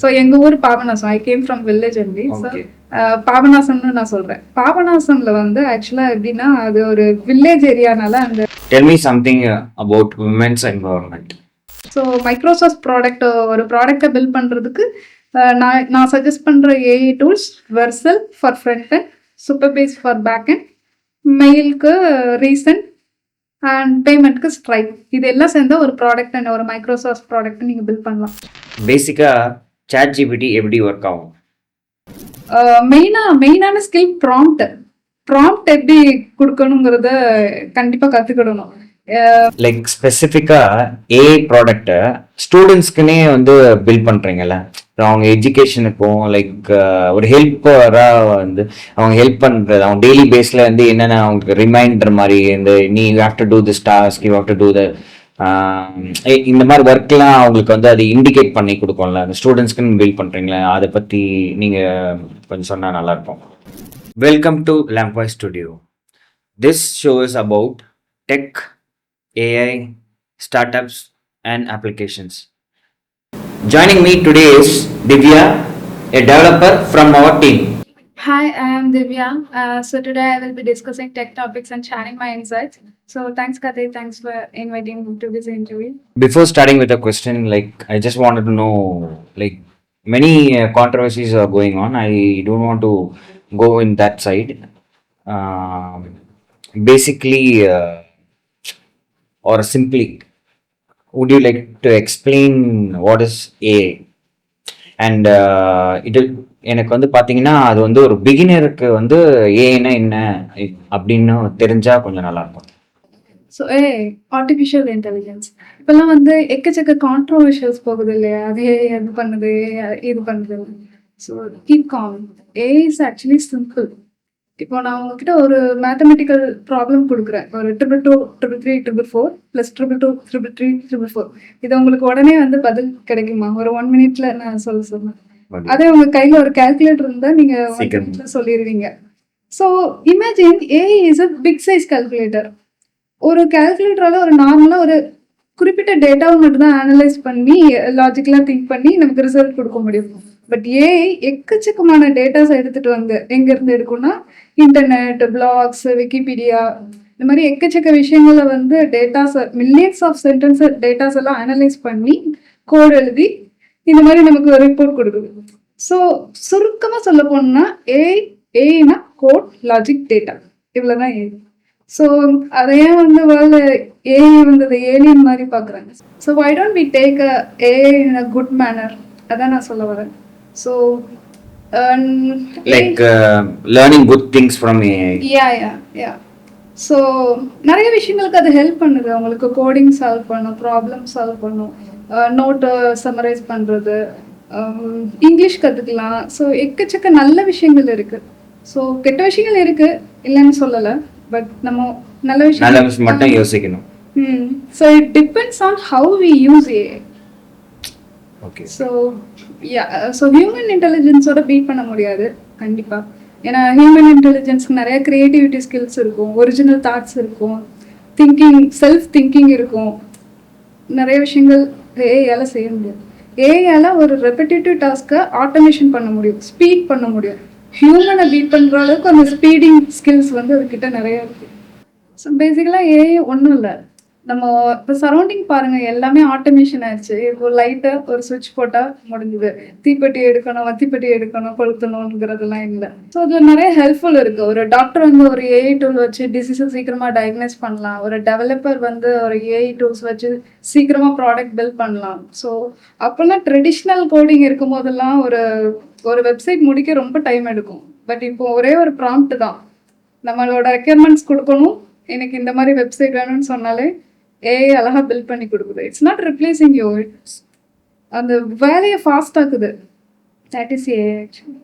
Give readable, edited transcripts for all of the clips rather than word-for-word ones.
So எங்கள் ஊர் Papanasam. I came from village only. So பாபநாசம்னு நான் சொல்கிறேன். பாபநாசம்ல வந்து ஆக்சுவலாக எப்படின்னா அது ஒரு வில்லேஜ் ஏரியானால அந்த Tell me something about women's environment. So Microsoft product ஒரு ப்ராடக்டை பில்ட் பண்ணுறதுக்கு நான் சஜஸ்ட் பண்ணுற AI tools Vercel for front and Supabase for back and மெயிலுக்கு ரீசன்ட் அண்ட் பேமெண்ட்க்கு ஸ்ட்ரைக். இது எல்லாம் சேர்ந்தா ஒரு ப்ராடக்ட் அண்ட் ஒரு மைக்ரோசாஃப்ட் ப்ராடக்ட் நீங்கள் பில்ட் பண்ணலாம். பேசிக்காக ChatGPT எப்படி ஒர்க் ஆகும்? மெயினான ஸ்கில் ப்ராம்ப்ட் எப்படி கொடுக்கணுங்கிறத கண்டிப்பாக கற்றுக்கிடணும். லைக் ஸ்பெசிஃபிக்காக ஏஐ ப்ராடக்டை ஸ்டூடெண்ட்ஸ்க்குனே வந்து பில்ட் பண்ணுறீங்கல்ல, அவங்க எஜுகேஷனுக்கும் லைக் ஒரு ஹெல்ப்பராக வந்து அவங்க ஹெல்ப் பண்ணுறது, அவங்க டெய்லி பேஸில் வந்து என்னென்ன அவங்களுக்கு ரிமைண்டர் மாதிரி இந்த நீ you have to do this task, you have to do the இந்த மாதிரி ஒர்க்லாம் அவங்களுக்கு வந்து அது இண்டிகேட் பண்ணி கொடுக்கும்ல, அந்த ஸ்டூடெண்ட்ஸ்க்குன்னு பில்ட் பண்ணுறீங்களா, அதை பற்றி நீங்கள் கொஞ்சம் சொன்னால் நல்லாயிருக்கும். Welcome to Lamboy studio. This show is about tech, AI, startups and applications. Joining me today is Divya, a developer from our team. Hi, I am Divya. So today I will be discussing tech topics and sharing my insights. So thanks Kathy, thanks for inviting me to this interview. Before starting with a question, like I just wanted to know, like many controversies are going on. I don't want to go in that side. Basically, or simply, would you like to explain what is AI? And இது எனக்கு வந்து பார்த்தீங்கன்னா அது வந்து ஒரு பிகினருக்கு வந்து ஏஐனா என்ன அப்படின்னு தெரிஞ்சா கொஞ்சம் நல்லா இருக்கும். ஸோ ஆர்டிஃபிஷியல் இன்டெலிஜென்ஸ் இப்போல்லாம் வந்து எக்கச்சக்க கான்ட்ரோவர்ஷியல்ஸ் போகுது இல்லையா, அது அது பண்ணுது இது பண்ணுது. So keep com. AI is actually simple. இப்போ நான் உங்ககிட்ட ஒரு மேத்தமெட்டிக்கல் ப்ராப்ளம் கொடுக்குறேன், ஒரு 222 333 444 + 222 333 444. இது உங்களுக்கு உடனே வந்து பதில் கிடைக்குமா? ஒரு 1 minute நான் சொல்லுவேன். அதே உங்க கையில ஒரு கால்குலேட்டர் இருந்தா நீங்க 1 minute சொல்லிடுவீங்க. So imagine AI is a big size calculator. ஒரு கால்குலேட்டரால ஒரு நார்மலா ஒரு குறிப்பிட்ட டேட்டாவை மட்டும் தான் அனலைஸ் பண்ணி லாஜிக்கலா திங்க் பண்ணி நமக்கு ரிசல்ட் கொடுக்க முடியும். பட் ஏஐ எக்கச்சக்கமான டேட்டாஸ் எடுத்துட்டு வந்து எங்க இருந்து எடுக்கும்னா இன்டர்நெட், பிளாக்ஸ், விக்கிபீடியா, இந்த மாதிரி எக்கச்சக்க விஷயங்கள வந்து datas, millions of sentence datas எல்லாம் அனலைஸ் பண்ணி கோட் எழுதி இந்த மாதிரி நமக்கு ஒரு ரிப்போர்ட் கொடுக்குது. ஸோ சுருக்கமா சொல்ல போனோம்னா ஏஐனா கோட், லாஜிக், டேட்டா, இவ்வளவுதான் ஏஐ. ஸோ அதையே வந்து வேர்ல்டு ஏஐ வந்து ஏலியன் மாதிரி பார்க்குறாங்க. So why don't we take AI in a good manner, அதான் நான் சொல்ல வரேன். So like learning good things from AI. Yeah. So நிறைய விஷயங்களுக்கு அது ஹெல்ப் பண்ணுது. அவங்களுக்கு கோடிங் சால்வ் பண்ணும், ப்ராப்ளம் சால்வ் பண்ணும், நோட்டை சம்மரைஸ் பண்ணுறது, இங்கிலீஷ் கற்றுக்கலாம். ஸோ எக்கச்சக்க நல்ல விஷயங்கள் இருக்குது. ஸோ கெட்ட விஷயங்கள் இருக்குது இல்லைன்னு சொல்லலை, பட் நம்ம நல்ல விஷயம் மட்டும் யோசிக்கணும். So it depends on how we use AI. Okay. So human இன்டெலிஜென்ஸோட பீட் பண்ண முடியாது கண்டிப்பாக. ஏன்னா ஹியூமன் இன்டெலிஜென்ஸ்க்கு நிறைய கிரியேட்டிவிட்டி ஸ்கில்ஸ் இருக்கும், ஒரிஜினல் தாட்ஸ் இருக்கும், செல்ஃப் திங்கிங் இருக்கும். நிறைய விஷயங்கள் ஏஐயால் செய்ய முடியாது. ஏஐயால் ஒரு ரெப்பிட்டேட்டிவ் டாஸ்க்கை ஆட்டோமேஷன் பண்ண முடியும், ஸ்பீட் பண்ண முடியும். ஹியூமனை பீட் பண்ணுற அளவுக்கு அந்த ஸ்பீடிங் ஸ்கில்ஸ் வந்து அதுக்கிட்ட நிறைய இருக்குது. ஸோ பேசிக்கலாக ஏஐ ஒன்றும் இல்லை, நம்ம இப்போ சரௌண்டிங் பாருங்க, எல்லாமே ஆட்டோமேஷன் ஆயிடுச்சு. இப்போ லைட்டை ஒரு சுவிட்ச் போட்டால் முடிஞ்சுது. தீப்பெட்டி எடுக்கணும், வத்திப்பெட்டி எடுக்கணும், கொளுத்தணுங்கிறதுலாம் இல்லை. ஸோ அதில் நிறைய ஹெல்ப்ஃபுல் இருக்குது. ஒரு டாக்டர் வந்து ஒரு ஏஐ டூல் வச்சு டிசீஸை சீக்கிரமாக டயக்னைஸ் பண்ணலாம். ஒரு டெவலப்பர் வந்து ஒரு ஏஐ டூல்ஸ் வச்சு சீக்கிரமாக ப்ராடக்ட் பில்ட் பண்ணலாம். ஸோ அப்போல்லாம் ட்ரெடிஷ்னல் கோடிங் இருக்கும் போதெல்லாம் ஒரு வெப்சைட் முடிக்க ரொம்ப டைம் எடுக்கும். பட் இப்போ ஒரே ஒரு ப்ராம்ப்ட் தான், நம்மளோட ரெக்யர்மெண்ட்ஸ் கொடுக்கணும், எனக்கு இந்த மாதிரி வெப்சைட் வேணும்னு சொன்னாலே ஏஐ அழகா பில்ட் பண்ணி கொடுக்குது. It's not replacing you, it's அந்த வேலையை ஃபாஸ்ட் ஆக்குது. That is AI actually.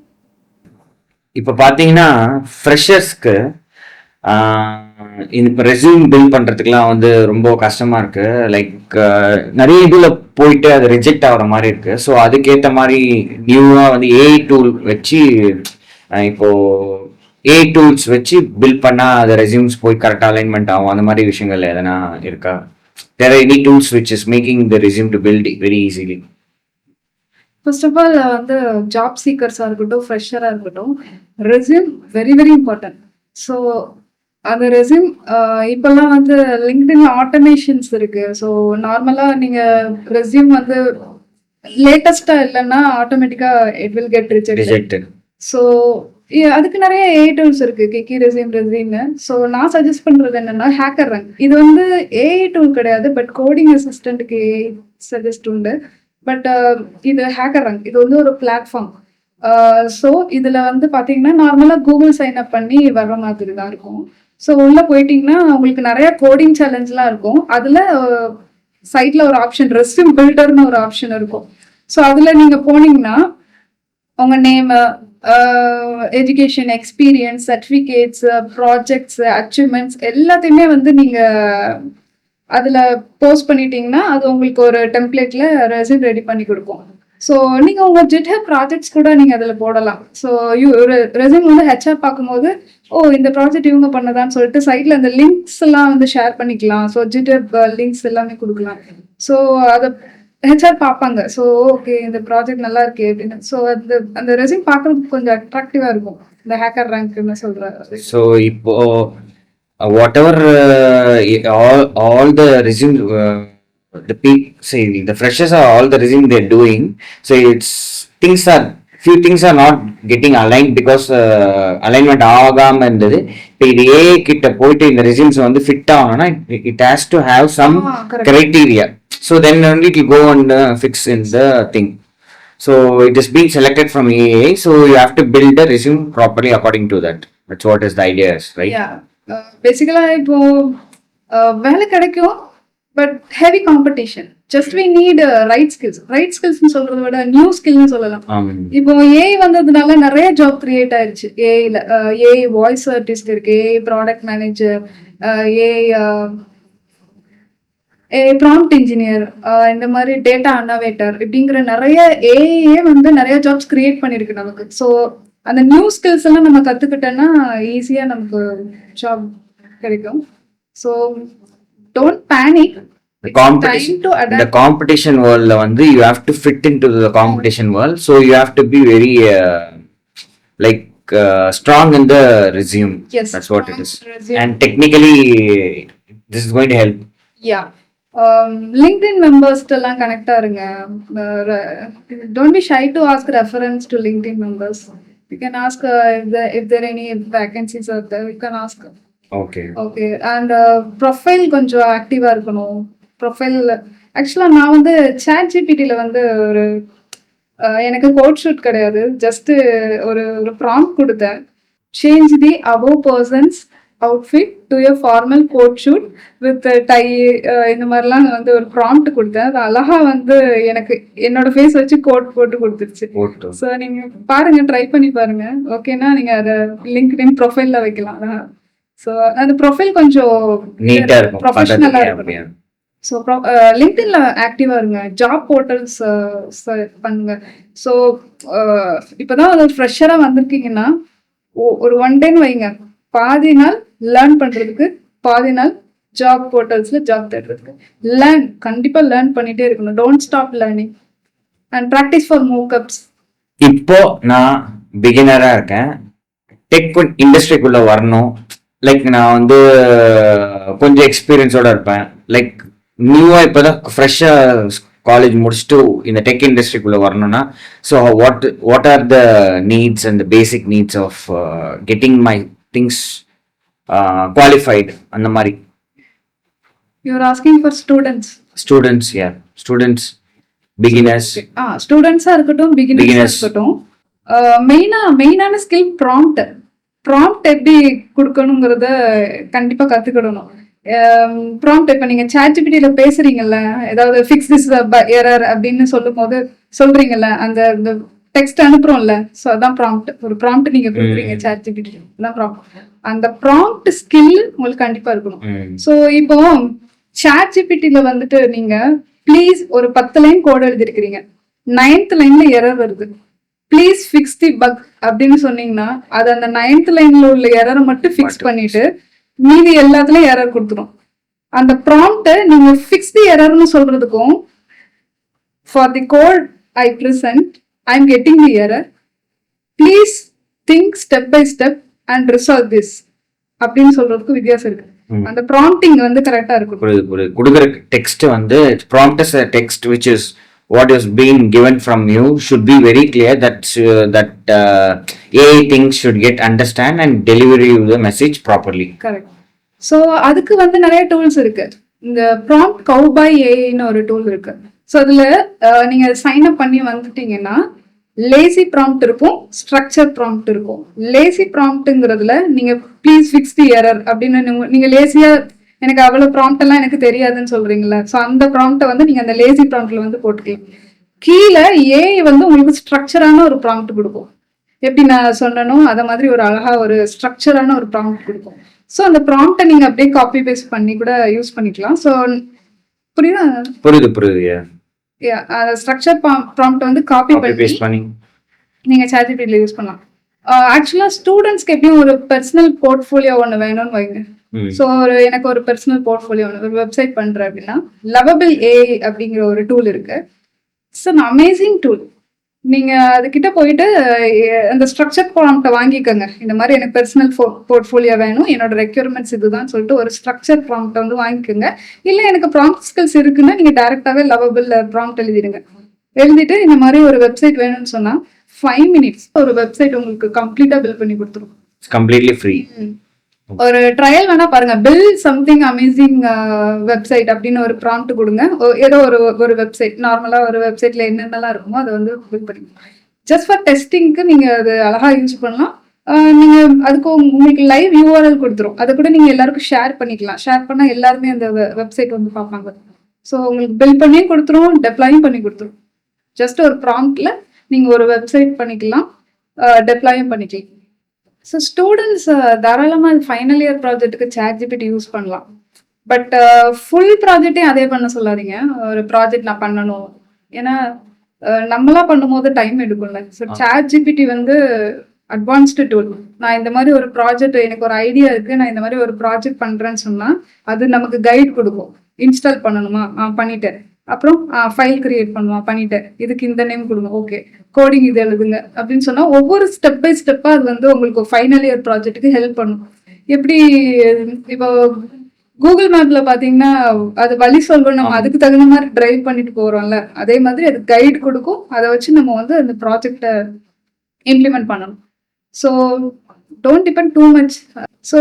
இப்போ பார்த்தீங்கன்னா ஃப்ரெஷர்ஸ்க்கு இப்போ ரெஸ்யூம் பில்ட் பண்ணுறதுக்குலாம் வந்து ரொம்ப கஷ்டமாக இருக்குது. லைக் நிறைய இதில் போயிட்டு அது ரிஜெக்ட் ஆகிற மாதிரி இருக்குது. ஸோ அதுக்கேற்ற மாதிரி நியூவாக வந்து ஏஐ டூல் வச்சு இப்போது ஏஐ டூல்ஸ் வச்சு பில்ட் பண்ணால் அது ரெஸ்யூம்ஸ் போய் கரெக்டாக அலைன்மெண்ட் ஆகும். அந்த மாதிரி விஷயங்கள் எதனா இருக்கா? There are any tools which is making the resume to build very easily? First of all வந்து ஜாப் சீக்கர்ஸாக இருக்கட்டும், ஃப்ரெஷராக இருக்கட்டும், resume very very important. So அந்த ரெஸ்யூம் இப்போல்லாம் வந்து லிங்க்டின் ஆட்டோமேஷன்ஸ் இருக்கு. ஸோ நார்மலாக நீங்கள் ரெஸ்யூம் வந்து லேட்டஸ்ட்டாக இல்லைன்னா ஆட்டோமேட்டிக்காக it will get rejected. So அதுக்கு நிறைய ஏஐ டூல்ஸ் இருக்கு, கிக்கி ரெஸ்யூம்னு. ஸோ நான் சஜஸ்ட் பண்றது என்னன்னா ஹேக்கர் ரேங்க். இது வந்து ஏஐ டூல் கிடையாது, பட் கோடிங் அசிஸ்டன்ட்க்கு ஏஐ சஜஸ்ட் உண்டு. பட் இது ஹேக்கர் ரேங்க், இது வந்து ஒரு பிளாட்ஃபார்ம். ஸோ இதுல வந்து பாத்தீங்கன்னா நார்மலா கூகுள் சைன் அப் பண்ணி வர்ற மாதிரி தான் இருக்கும். ஸோ உள்ள போயிட்டீங்கன்னா உங்களுக்கு நிறைய கோடிங் சேலஞ்ச்லாம் இருக்கும். அதுல சைட்ல ஒரு ஆப்ஷன் ரெஸ்யூம் பில்டர்னு ஒரு ஆப்ஷன் இருக்கும். ஸோ அதுல நீங்க போனீங்கன்னா உங்க name, education, experience, certificates, projects, achievements எல்லாத்தையுமே வந்து நீங்க அதுல போஸ்ட் பண்ணிட்டீங்கன்னா அது உங்களுக்கு ஒரு டெம்ப்ளேட்ல ரெஸ்யூம் ரெடி பண்ணி கொடுக்கும். ஸோ நீங்க உங்க ஜிட்ஹப் ப்ராஜெக்ட்ஸ் கூட நீங்க அதுல போடலாம். ஸோ ஒரு ரெஸ்யூம் வந்து ஹெச்ஆர் பார்க்கும்போது இந்த ப்ராஜெக்ட் இவங்க பண்ணதான்னு சொல்லிட்டு சைட்ல அந்த லிங்க்ஸ் எல்லாம் வந்து ஷேர் பண்ணிக்கலாம். ஸோ ஜிட்ஹப் லிங்க்ஸ் எல்லாமே கொடுக்கலாம். ஸோ அதை ஹெச்ஆர் பார்ப்பாங்க. ஸோ ஓகே இந்த ப்ராஜெக்ட் நல்லா இருக்கு அப்படின்னு. ஸோ அந்த ரெஸ்யூம் பார்க்கறதுக்கு கொஞ்சம் அட்ராக்டிவா இருக்கும், இந்த ஹேக்கர் ரேங்க்னு சொல்றாரு. ஸோ இப்போ whatever all the resume the freshers are all the resume they're doing, so it's few things are not getting aligned because alignment ஆகாம இருந்தது. இப்போ இது ஏஐ கிட்ட போயிட்டு இந்த ரெஸ்யூம்ஸ் வந்து ஃபிட் ஆகணும்னா it has to have some criteria, so then only it will go and fix in the thing. So it is being selected from AI, so you have to build the resume properly according to that. That's what is the idea is, right? Yeah. பேசிக்கலா இப்போ வேலை கிடைக்கும், but heavy competition. Just we need right skills சொல்றதை விட new ஸ்கில்னு சொல்லலாம். இப்போ AI வந்ததுனால நிறைய ஜாப் கிரியேட் ஆயிருச்சு. ஏஐல ஏஐ வாய்ஸ் ஆர்டிஸ்ட் இருக்கு, AI product manager, AI prompt engineer, இந்த மாதிரி டேட்டா அனோவேட்டர் இப்படிங்கிற நிறைய ஏஐயே வந்து நிறைய ஜாப்ஸ் கிரியேட் பண்ணிருக்கு நமக்கு. ஸோ அந்த நியூ ஸ்கில்ஸ் எல்லாம் நம்ம கத்துக்கிட்டோம்னா ஈஸியா நமக்கு ஜாப் கிடைக்கும். So don't panic. The competition world வந்து you have to fit into the competition world, so you have to be very strong in the resume. Yes, that's what it is. Resume. And technically this is going to help. Yeah. LinkedIn members எல்லாம் connect ஆருங்க. Don't be shy to ask reference to LinkedIn members. You can ask if there are any vacancies out there. You can ask. Okay. And profile கொஞ்சம் ஆக்டிவா இருக்கணும். Profile ஆக்சுவலா நான் வந்து chat ஜிபிடில வந்து ஒரு எனக்கு coat suit கிடையாது, ஜஸ்ட் ஒரு ப்ராம்ப்ட் கொடுத்தேன். Change the above person's outfit to a formal coat shoot with tie, இந்த மாதிரிலாம் வந்து ஒரு ப்ராம்ப்ட் கொடுத்தேன். அது அழகா வந்து எனக்கு என்னோட ஃபேஸ் வச்சு கோட் போட்டு கொடுத்துருச்சு. ஸோ நீங்க பாருங்க, ட்ரை பண்ணி பாருங்க. ஓகேனா நீங்க அதை லிங்க்டின் ப்ரொஃபைல்ல வைக்கலாம். ஸோ அந்த ப்ரொஃபைல் கொஞ்சம் நீட்டா இருக்கும், ப்ரொஃபஷனலா இருக்கும். ஸோ லிங்க்டின்ல ஆக்டிவா இருங்க, ஜாப் போர்ட்டல்ஸ் பண்ணுங்க. ஸோ இப்போதான் ஒரு ஃப்ரெஷரா வந்திருக்கீங்கன்னா ஒரு 1 day வைங்க, பாதி நாள் லேர்ன் பண்றதுக்கு, பாதி நாள் ஜாப் போர்ட்டல்ஸ்ல ஜாப் தேடுறதுக்கு. கண்டிப்பா லேர்ன் பண்ணிட்டே இருக்கணும். Don't stop learning and practice for mockups. இப்போ நான் பிகினரா இருக்கேன், டெக் இண்டஸ்ட்ரிக்குள்ள வரணும். நான் வந்து கொஞ்சம் எக்ஸ்பீரியன்ஸோட இருப்பேன். நியூவா இப்போதான் ஃப்ரெஷ்ஷா காலேஜ் முடிச்சுட்டு இந்த டெக் இண்டஸ்ட்ரிக்குள்ள வரணும்னா, so what are the needs and the basic needs of getting my things qualified அந்த மாதிரி? You're asking for students beginners. ஸ்டூடெண்ட்ஸா இருக்கட்டும், பிகினர்ஸ் இருக்கட்டும். மெயினான ஸ்கில் ப்ராம்ப்ட் எப்படி கொடுக்கணுங்கிறத கண்டிப்பா கத்துக்கிடணும். ப்ராம்ப்ட் இப்ப நீங்க சாட் ஜிபிடில பேசுறீங்கல்ல, ஏதாவது ஃபிக்ஸ் திஸ் எரர் அப்படின்னு சொல்றீங்கல்ல, அந்த டெக்ஸ்ட் அனுப்புறோம்ல, ஸோ அதான் ப்ராம்ப்ட். ஒரு ப்ராம்ப்ட் நீங்க கொடுக்குறீங்க சாட் ஜிபிடி, அதான் ப்ராம்ப்ட். அந்த ப்ராம்ப்ட் ஸ்கில் உங்களுக்கு கண்டிப்பா இருக்கணும். ஸோ இப்போ சாட் ஜிபிடில வந்துட்டு நீங்க ப்ளீஸ் ஒரு 10 லைன் கோட் எழுதிருக்கிறீங்க, 9th லைன்ல எரர் வருது, ப்ளீஸ் ஃபிக்ஸ் தி பக் அப்படின்னு சொன்னீங்கன்னா அது அந்த 9th லைன்ல உள்ள எரரை மட்டும் ஃபிக்ஸ் பண்ணிட்டு மீதி எல்லாத்துலயும் எரர் கொடுத்துரும். அந்த ப்ராம்ப்ட் நீங்க ஃபிக்ஸ் தி எரர்னு சொல்றதுக்கும் for the code I present, I'm getting the error. Please think step by step and resolve this. அப்படின்னு சொல்றதுக்கு வித்தியாசம் இருக்கு. அந்த ப்ராம்ப்டிங் வந்து கரெக்டா இருக்கும். புரியுது. கொடுக்குற டெக்ஸ்ட் வந்து prompt as a text which is what is being given from you should be very clear that AI things should get understand and deliver you the message properly. Correct. So அதுக்கு வந்து நிறைய tools இருக்கு. இந்த prompt cowboy ஏஐன்னு ஒரு tool இருக்கு. So அதுல நீங்க sign up பண்ணி வந்துட்டீங்கன்னா லேசி ப்ராம்ப்ட் இருக்கும், ஸ்ட்ரக்சர் ப்ராம்ப்ட் இருக்கும். லேசி ப்ராம்ப்ட்ங்கிறதுல நீங்க ப்ளீஸ் ஃபிக்ஸ் தி எரர் அப்படின்னு நீங்க லேசியா எனக்கு அவ்வளவு ப்ராம்ப்ட் எல்லாம் எனக்கு தெரியாதுன்னு சொல்றீங்களா, ஸோ அந்த ப்ராம்ப்டை வந்து நீங்க அந்த லேசி ப்ராம்ப்ட்ல வந்து போட்டுக்கலாம். கீழே ஏஐ வந்து உங்களுக்கு ஸ்ட்ரக்சரான ஒரு ப்ராம்ப்ட் கொடுக்கும். எப்படி நான் சொன்னனோ அதை மாதிரி ஒரு அழகா ஒரு ஸ்ட்ரக்சரான ஒரு ப்ராம்ப்ட் கொடுக்கும். ஸோ அந்த ப்ராம்ப்டை நீங்க அப்படியே காப்பி பேஸ்ட் பண்ணி கூட யூஸ் பண்ணிக்கலாம். ஸோ புரியுது. ஸ்ட்ரக்சர் ப்ராம்ப்ட் வந்து காப்பி பண்ணி நீங்க சாட்ஜிபிடில யூஸ் பண்ணலாம். ஆக்சுவலா ஸ்டூடெண்ட்ஸ்க்கு எப்படியும் ஒரு பர்சனல் போர்ட்ஃபோலியோ ஒன்று வேணும்னு வைங்க. ஸோ எனக்கு ஒரு பர்சனல் போர்ட்ஃபோலியோ ஒரு வெப்சைட் பண்றேன் அப்படின்னா லவபிள் ஏஐ அப்படிங்கிற ஒரு டூல் இருக்கு. It's an amazing tool. நீங்க அதுகிட்ட போயிட்டு அந்த ஸ்ட்ரக்சர் ப்ராம்ப்டை வாங்கிக்கோங்க. இந்த மாதிரி எனக்கு பர்சனல் போர்ட்ஃபோலியோ வேணும், என்னோட ரெக்யர்மெண்ட்ஸ் இதுதான் சொல்லிட்டு ஒரு ஸ்ட்ரக்சர் ப்ராம்ப்டை வந்து வாங்கிக்கோங்க. இல்லை எனக்கு ப்ராம்ப்ட் ஸ்கில்ஸ் இருக்குன்னா நீங்க டைரக்டாவே லவபிள் ப்ராம்ப்ட் எழுதிடுங்க. எழுதிட்டு இந்த மாதிரி ஒரு வெப்சைட் வேணும்னு சொன்னா 5 minutes ஒரு வெப்சைட் உங்களுக்கு கம்ப்ளீட்டா பில்ட் பண்ணி கொடுத்துரும். Completely free. ஒரு ட்ரையல் வேணா பாருங்க. பில் சம்திங் அமேசிங் வெப்சைட் அப்படின்னு ஒரு ப்ராம்ப்ட் கொடுங்க. ஏதோ ஒரு வெப்சைட், நார்மலா ஒரு வெப்சைட்ல என்னென்னலாம் இருக்குமோ அதை வந்து பில் பண்ணிக்கலாம். ஜஸ்ட் ஃபார் டெஸ்டிங்க்கு நீங்க அது அழகா யூஸ் பண்ணலாம். நீங்க அதுக்கு உங்களுக்கு லைவ் யூஆர்எல் கொடுத்துரும். அதை கூட நீங்க எல்லாருக்கும் ஷேர் பண்ணிக்கலாம். ஷேர் பண்ணா எல்லாருமே அந்த வெப்சைட் வந்து பார்ப்பாங்க. ஸோ உங்களுக்கு பில் பண்ணியும் கொடுத்துரும், டெப்ளாயும் பண்ணி கொடுத்துரும். ஜஸ்ட் ஒரு ப்ராம்ப்ட்ல நீங்க ஒரு வெப்சைட் பண்ணிக்கலாம், டெப்ளாயும் பண்ணிக்கலாம். ஸோ ஸ்டூடெண்ட்ஸ் தாராளமாக ஃபைனல் இயர் ப்ராஜெக்ட்டுக்கு சாட்ஜிபிடி யூஸ் பண்ணலாம். பட் ஃபுல் ப்ராஜெக்டையும் அதே பண்ண சொல்லாதீங்க. ஒரு ப்ராஜெக்ட் நான் பண்ணணும், ஏன்னா நம்மளா பண்ணும்போது டைம் எடுக்கும்ல. ஸோ சாட்ஜிபிடி வந்து அட்வான்ஸ்டு டூல். நான் இந்த மாதிரி ஒரு ப்ராஜெக்ட், எனக்கு ஒரு ஐடியா இருக்கு, நான் இந்த மாதிரி ஒரு ப்ராஜெக்ட் பண்றேன்னு சொன்னா அது நமக்கு கைட் கொடுக்கும். இன்ஸ்டால் பண்ணணுமா, பண்ணிட்டேன். அப்புறம் ஃபைல் கிரியேட் பண்ணுவான், பண்ணிட்டேன். இதுக்கு இந்த நேம் கொடுங்க, ஓகே, கோடிங் இது எழுதுங்க அப்படின்னு சொன்னா ஒவ்வொரு ஸ்டெப் பை ஸ்டெப்பா அது வந்து உங்களுக்கு ஃபைனல் இயர் ப்ராஜெக்ட்டுக்கு ஹெல்ப் பண்ணும். எப்படி இப்போ கூகுள் மேப்ல பாத்தீங்கன்னா அது வழி சொல்றோம், நம்ம அதுக்கு தகுந்த மாதிரி டிரைவ் பண்ணிட்டு போறோம்ல, அதே மாதிரி அது கைடு கொடுக்கும். அதை வச்சு நம்ம வந்து அந்த ப்ராஜெக்டை இம்ப்ளிமெண்ட் பண்ணணும். So don't depend too much. So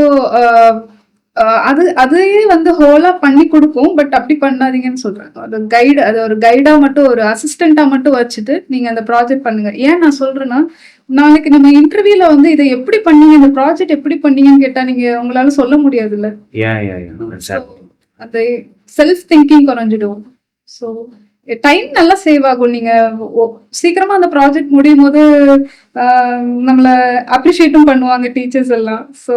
அதையே வந்து ஹோலா பண்ணி கொடுக்கும். பட் அப்படி பண்ணாதீங்கன்னு சொல்றேன். அது கைடு, அது ஒரு கைடா மட்டும், ஒரு அசிஸ்டண்டா மட்டும் வச்சுட்டு நீங்க அந்த ப்ராஜெக்ட் பண்ணுங்க. ஏன் நான் சொல்றேன்னா, நாளைக்கு நம்ம இன்டர்வியூல வந்து இதை எப்படி பண்ணீங்க, இந்த ப்ராஜெக்ட் எப்படி பண்ணீங்கன்னு கேட்டா நீங்க உங்களால சொல்ல முடியாதுல்ல. அந்த செல்ஃப் திங்கிங் குறைஞ்சிடும். ஸோ டைம் நல்லா சேவ் ஆகும். நீங்க சீக்கிரமா அந்த ப்ராஜெக்ட் முடியும் போது நம்மள அப்ரிஷியேட்டும் பண்ணுவாங்க டீச்சர்ஸ் எல்லாம். So